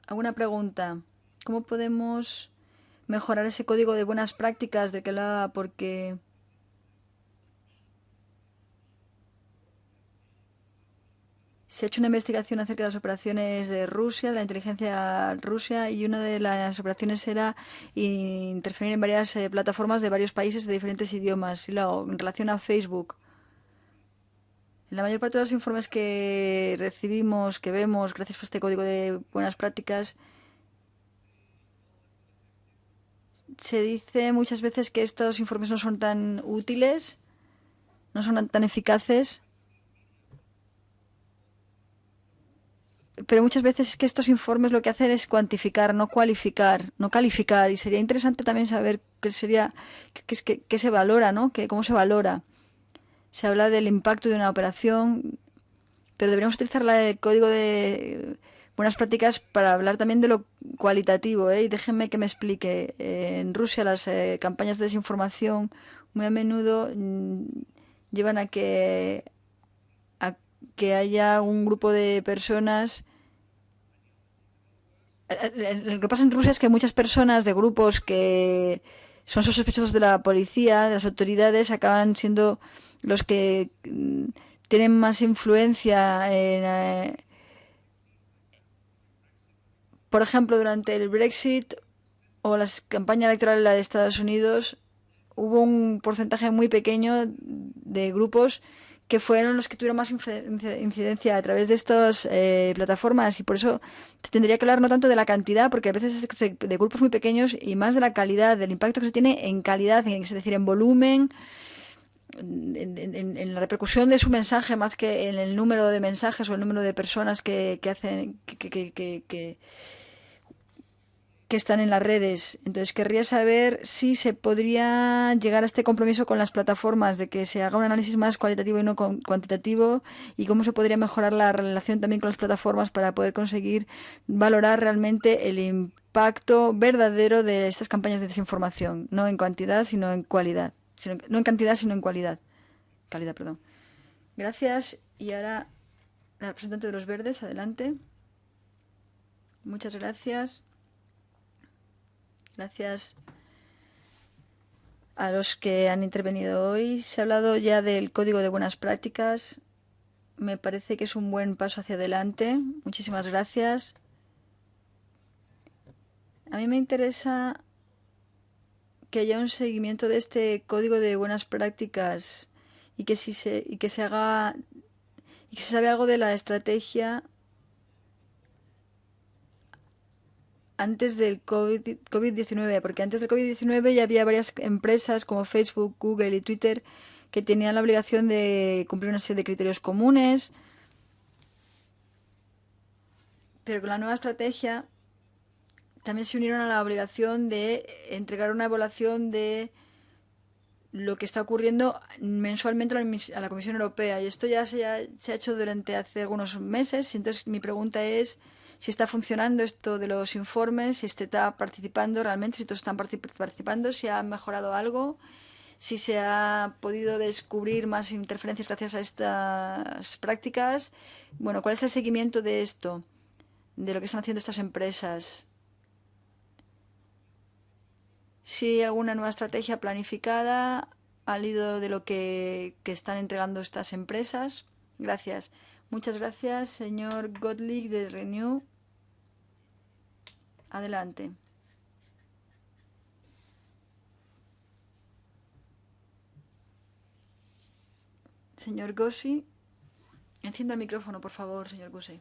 ¿Alguna pregunta? ¿Cómo podemos mejorar ese código de buenas prácticas de que hablaba? Porque se ha hecho una investigación acerca de las operaciones de Rusia, de la inteligencia rusa, y una de las operaciones era interferir en varias plataformas de varios países de diferentes idiomas. Y luego, en relación a Facebook, en la mayor parte de los informes que recibimos, que vemos, gracias a este código de buenas prácticas, se dice muchas veces que estos informes no son tan útiles, no son tan eficaces. Pero muchas veces es que estos informes lo que hacen es cuantificar, no cualificar, no calificar. Y sería interesante también saber qué se valora, ¿no? Cómo se valora. Se habla del impacto de una operación, pero deberíamos utilizar el código de buenas prácticas para hablar también de lo cualitativo, ¿eh? Y déjenme que me explique. En Rusia las campañas de desinformación muy a menudo llevan a que haya un grupo de personas Lo que pasa en Rusia es que muchas personas de grupos que son sospechosos de la policía, de las autoridades, acaban siendo los que tienen más influencia por ejemplo, durante el Brexit o la campaña electoral de Estados Unidos, hubo un porcentaje muy pequeño de grupos que fueron los que tuvieron más incidencia a través de estas plataformas, y por eso tendría que hablar no tanto de la cantidad, porque a veces es de grupos muy pequeños, y más de la calidad, del impacto que se tiene en calidad, es decir, en volumen, en la repercusión de su mensaje, más que en el número de mensajes o el número de personas que hacen que están en las redes. Entonces querría saber si se podría llegar a este compromiso con las plataformas de que se haga un análisis más cualitativo y no cuantitativo, y cómo se podría mejorar la relación también con las plataformas para poder conseguir valorar realmente el impacto verdadero de estas campañas de desinformación, no en cantidad sino en cualidad, no en cantidad sino en calidad, perdón. Gracias. Y ahora la representante de los Verdes, adelante. Muchas gracias. Gracias a los que han intervenido hoy. Se ha hablado ya del Código de Buenas Prácticas. Me parece que es un buen paso hacia adelante. Muchísimas gracias. A mí me interesa que haya un seguimiento de este Código de Buenas Prácticas y que se haga y que se sabe algo de la estrategia antes del COVID-19, porque antes del COVID-19 ya había varias empresas como Facebook, Google y Twitter que tenían la obligación de cumplir una serie de criterios comunes, pero con la nueva estrategia también se unieron a la obligación de entregar una evaluación de lo que está ocurriendo mensualmente a la Comisión Europea, y esto ya se ha hecho durante hace algunos meses. Y entonces mi pregunta es si está funcionando esto de los informes, si se está participando realmente, si todos están participando, si ha mejorado algo, si se ha podido descubrir más interferencias gracias a estas prácticas. Bueno, ¿cuál es el seguimiento de esto, de lo que están haciendo estas empresas? Si hay alguna nueva estrategia planificada al hilo de lo que están entregando estas empresas. Gracias. Muchas gracias, señor Gottlieb de Renew. Adelante. Señor Gossi, encienda el micrófono, por favor, señor Gossi.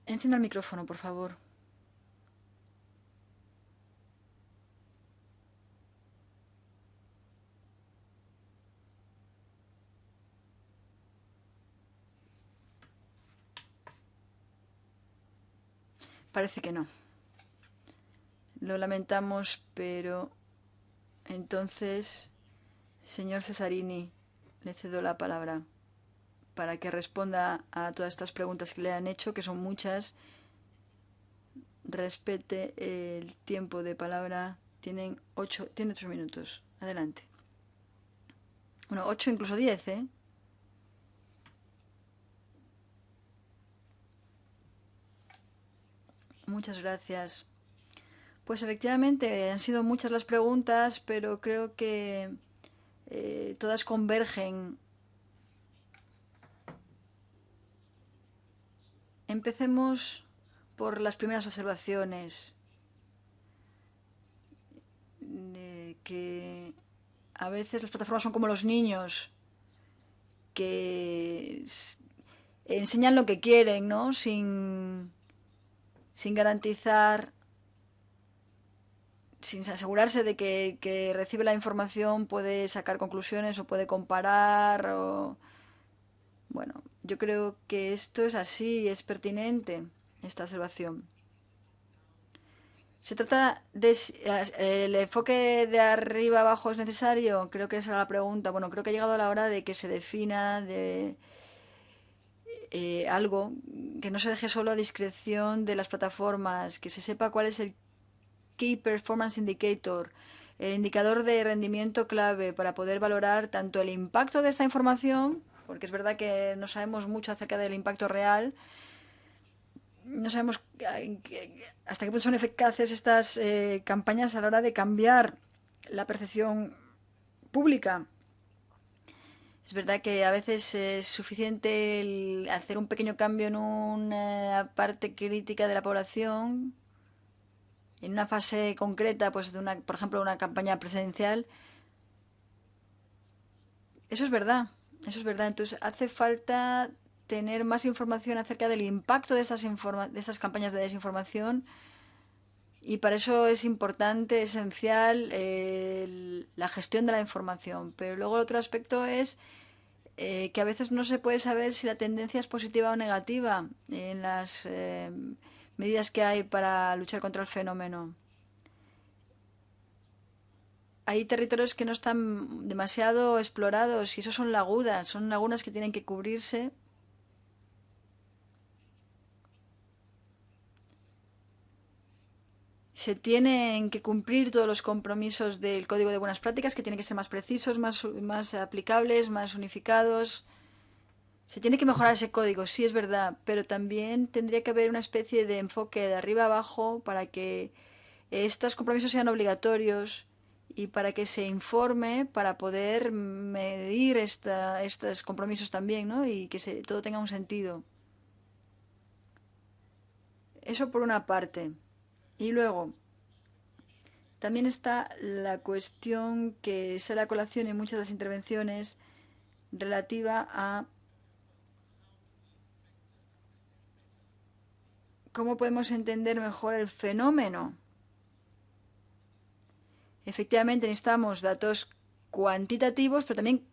Encienda el micrófono, por favor. Parece que no. Lo lamentamos, pero entonces, señor Cesarini, le cedo la palabra para que responda a todas estas preguntas que le han hecho, que son muchas. Respete el tiempo de palabra. Tiene 8 minutos. Adelante. Bueno, 8, incluso 10, ¿eh? Muchas gracias. Pues efectivamente han sido muchas las preguntas, pero creo que todas convergen. Empecemos por las primeras observaciones, que a veces las plataformas son como los niños, que enseñan lo que quieren, ¿no? Sin garantizar, sin asegurarse de que recibe la información, puede sacar conclusiones o puede comparar. Bueno, yo creo que esto es así, es pertinente esta observación. ¿Se trata de el enfoque de arriba abajo es necesario? Creo que esa era la pregunta. Bueno, creo que ha llegado la hora de que se defina algo, que no se deje solo a discreción de las plataformas, que se sepa cuál es el Key Performance Indicator, el indicador de rendimiento clave para poder valorar tanto el impacto de esta información porque es verdad que no sabemos mucho acerca del impacto real. No sabemos hasta qué punto son eficaces estas campañas a la hora de cambiar la percepción pública. Es verdad que a veces es suficiente hacer un pequeño cambio en una parte crítica de la población, en una fase concreta, pues por ejemplo, una campaña presidencial. Eso es verdad, eso es verdad. Entonces hace falta tener más información acerca del impacto de estas campañas de desinformación, y para eso es importante, esencial, la gestión de la información. Pero luego el otro aspecto es que a veces no se puede saber si la tendencia es positiva o negativa en las medidas que hay para luchar contra el fenómeno. Hay territorios que no están demasiado explorados y esos son lagunas que tienen que cubrirse. Se tienen que cumplir todos los compromisos del Código de Buenas Prácticas, que tienen que ser más precisos, más aplicables, más unificados. Se tiene que mejorar ese código, sí es verdad, pero también tendría que haber una especie de enfoque de arriba abajo para que estos compromisos sean obligatorios y para que se informe para poder medir estos compromisos también, ¿no? Y que todo tenga un sentido. Eso por una parte. Y luego, también está la cuestión que sale a colación en muchas de las intervenciones relativa a cómo podemos entender mejor el fenómeno. Efectivamente, necesitamos datos cuantitativos, pero también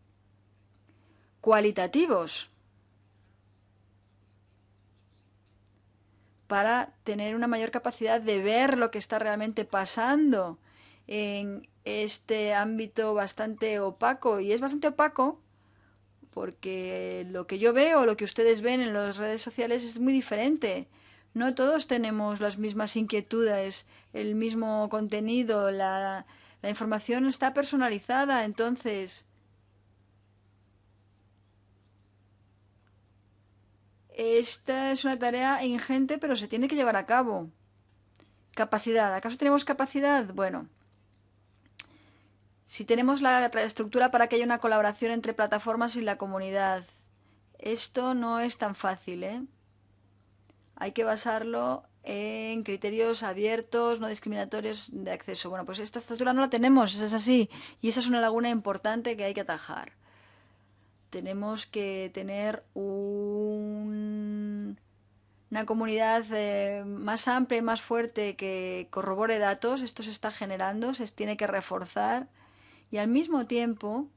cualitativos, para tener una mayor capacidad de ver lo que está realmente pasando en este ámbito bastante opaco. Y es bastante opaco porque lo que yo veo, lo que ustedes ven en las redes sociales es muy diferente. No todos tenemos las mismas inquietudes, el mismo contenido, la información está personalizada, entonces esta es una tarea ingente, pero se tiene que llevar a cabo. Capacidad. ¿Acaso tenemos capacidad? Bueno, si tenemos la estructura para que haya una colaboración entre plataformas y la comunidad, esto no es tan fácil, ¿eh? Hay que basarlo en criterios abiertos, no discriminatorios de acceso. Bueno, pues esta estructura no la tenemos, es así. Y esa es una laguna importante que hay que atajar. Tenemos que tener una comunidad más amplia y más fuerte que corrobore datos. Esto se está generando, se tiene que reforzar. Y al mismo tiempo,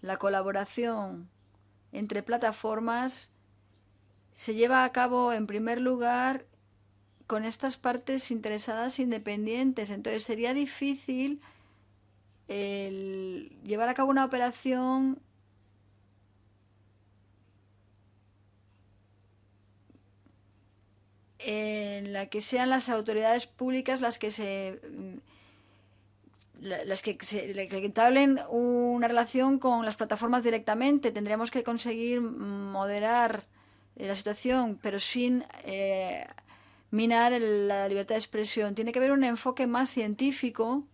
la colaboración entre plataformas se lleva a cabo en primer lugar con estas partes interesadas independientes. Entonces sería difícil llevar a cabo una operación en la que sean las autoridades públicas las que entablen una relación con las plataformas directamente. Tendríamos que conseguir moderar la situación, pero sin minar la libertad de expresión. Tiene que haber un enfoque más científico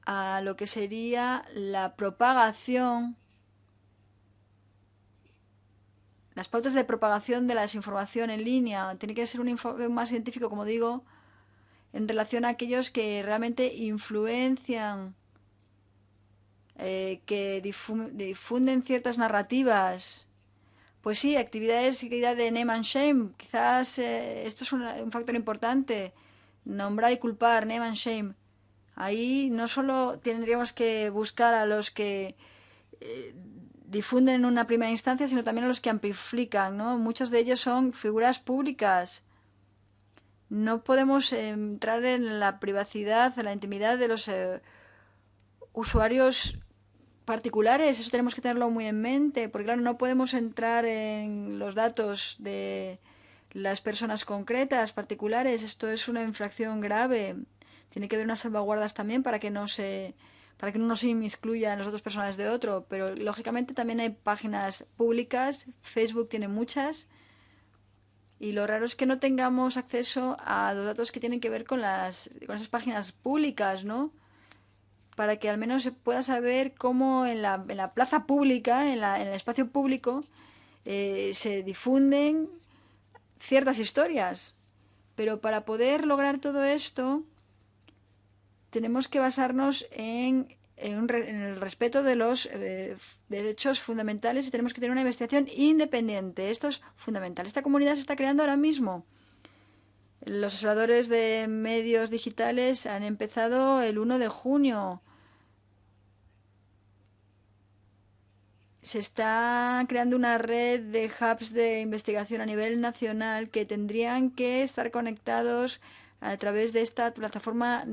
a lo que sería la propagación, las pautas de propagación de la desinformación en línea. Tiene que ser un enfoque más científico, como digo, en relación a aquellos que realmente influencian, que difunden ciertas narrativas. Pues sí, actividades de name and shame. Quizás esto es un factor importante. Nombrar y culpar, name and shame. Ahí no solo tendríamos que buscar a los que difunden en una primera instancia, sino también a los que amplifican, ¿no? Muchos de ellos son figuras públicas. No podemos entrar en la privacidad, en la intimidad de los usuarios particulares. Eso tenemos que tenerlo muy en mente, porque claro, no podemos entrar en los datos de las personas concretas, particulares. Esto es una infracción grave. Tiene que haber unas salvaguardas también para que no se para que uno no se inmiscuya en los datos personales de otro, pero lógicamente también hay páginas públicas, Facebook tiene muchas, y lo raro es que no tengamos acceso a los datos que tienen que ver con esas páginas públicas, ¿no? Para que al menos se pueda saber cómo en la plaza pública, en el espacio público, se difunden ciertas historias. Pero para poder lograr todo esto, tenemos que basarnos en el respeto de los derechos fundamentales y tenemos que tener una investigación independiente. Esto es fundamental. Esta comunidad se está creando ahora mismo. Los observadores de medios digitales han empezado el 1 de junio. Se está creando una red de hubs de investigación a nivel nacional que tendrían que estar conectados a través de esta plataforma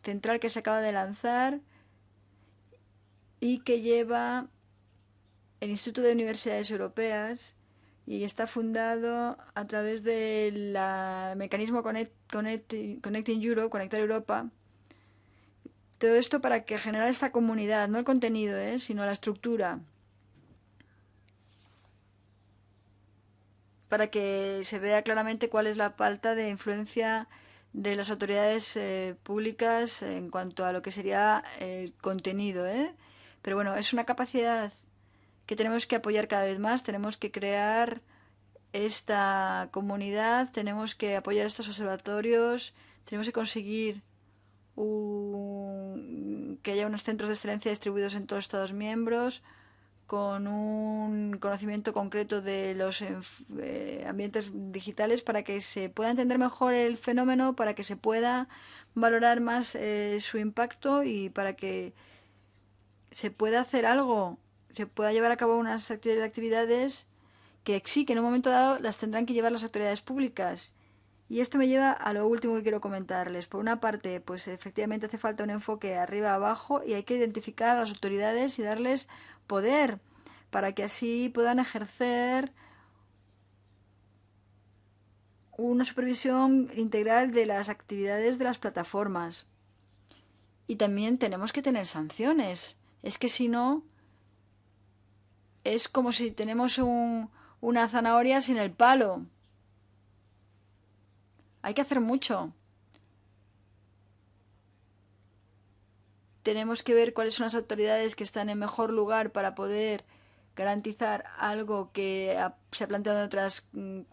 central que se acaba de lanzar y que lleva el Instituto de Universidades Europeas y está fundado a través del mecanismo Connecting Europe, Conectar Europa. Todo esto para que generar esta comunidad, no el contenido, sino la estructura. Para que se vea claramente cuál es la falta de influencia de las autoridades públicas en cuanto a lo que sería el contenido, Pero bueno, es una capacidad que tenemos que apoyar cada vez más, tenemos que crear esta comunidad, tenemos que apoyar estos observatorios, tenemos que conseguir que haya unos centros de excelencia distribuidos en todos los Estados miembros, con un conocimiento concreto de los ambientes digitales para que se pueda entender mejor el fenómeno, para que se pueda valorar más su impacto y para que se pueda hacer algo, se pueda llevar a cabo unas actividades que sí, que en un momento dado las tendrán que llevar las autoridades públicas. Y esto me lleva a lo último que quiero comentarles. Por una parte, pues efectivamente hace falta un enfoque arriba abajo y hay que identificar a las autoridades y darles poder para que así puedan ejercer una supervisión integral de las actividades de las plataformas. Y también tenemos que tener sanciones. Es que si no, es como si tenemos una zanahoria sin el palo. Hay que hacer mucho. Tenemos que ver cuáles son las autoridades que están en mejor lugar para poder garantizar algo que se ha planteado en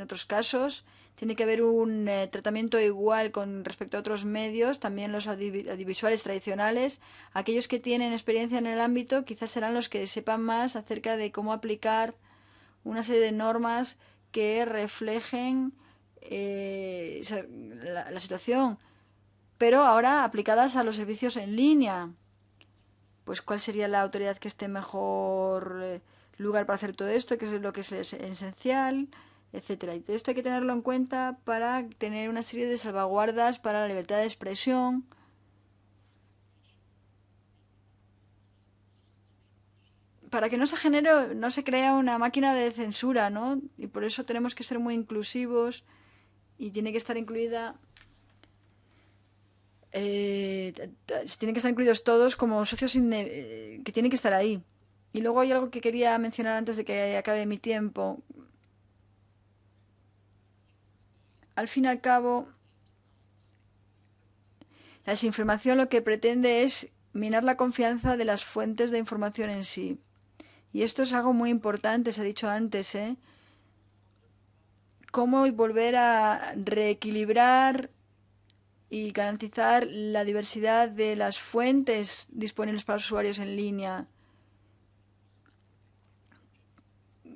otros casos. Tiene que haber un tratamiento igual con respecto a otros medios, también los audiovisuales tradicionales. Aquellos que tienen experiencia en el ámbito quizás serán los que sepan más acerca de cómo aplicar una serie de normas que reflejen la situación, pero ahora aplicadas a los servicios en línea. Pues cuál sería la autoridad que esté en mejor lugar para hacer todo esto, qué es lo que es esencial, etcétera. Y todo esto hay que tenerlo en cuenta para tener una serie de salvaguardas para la libertad de expresión. Para que no se crea una máquina de censura, ¿no? Y por eso tenemos que ser muy inclusivos y tiene que estar incluida tienen que estar incluidos todos como socios que tienen que estar ahí. Y luego hay algo que quería mencionar antes de que acabe mi tiempo. Al fin y al cabo, la desinformación lo que pretende es minar la confianza de las fuentes de información en sí. Y esto es algo muy importante, se ha dicho antes, Cómo volver a reequilibrar y garantizar la diversidad de las fuentes disponibles para los usuarios en línea.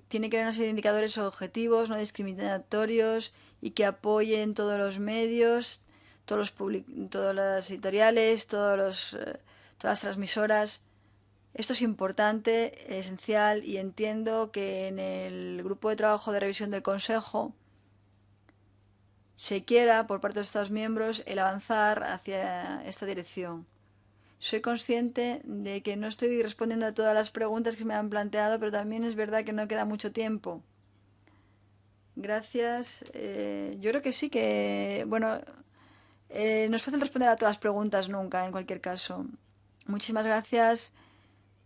Tiene que haber una serie de indicadores objetivos, no discriminatorios y que apoyen todos los medios, todas las editoriales, todas las transmisoras. Esto es importante, esencial, y entiendo que en el grupo de trabajo de revisión del Consejo se quiera, por parte de los Estados miembros, el avanzar hacia esta dirección. Soy consciente de que no estoy respondiendo a todas las preguntas que me han planteado, pero también es verdad que no queda mucho tiempo. Gracias. Yo creo que sí que, bueno, no es fácil responder a todas las preguntas nunca, en cualquier caso. Muchísimas gracias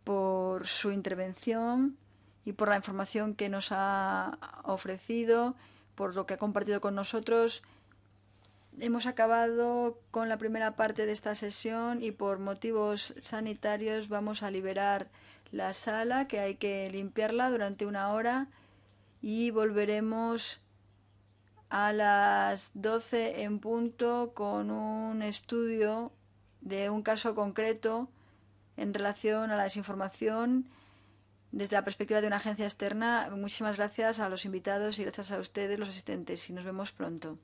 por su intervención y por la información que nos ha ofrecido, por lo que ha compartido con nosotros. Hemos acabado con la primera parte de esta sesión y por motivos sanitarios vamos a liberar la sala, que hay que limpiarla durante 1 hora, y volveremos a las 12 en punto con un estudio de un caso concreto en relación a la desinformación desde la perspectiva de una agencia externa. Muchísimas gracias a los invitados y gracias a ustedes, los asistentes, y nos vemos pronto.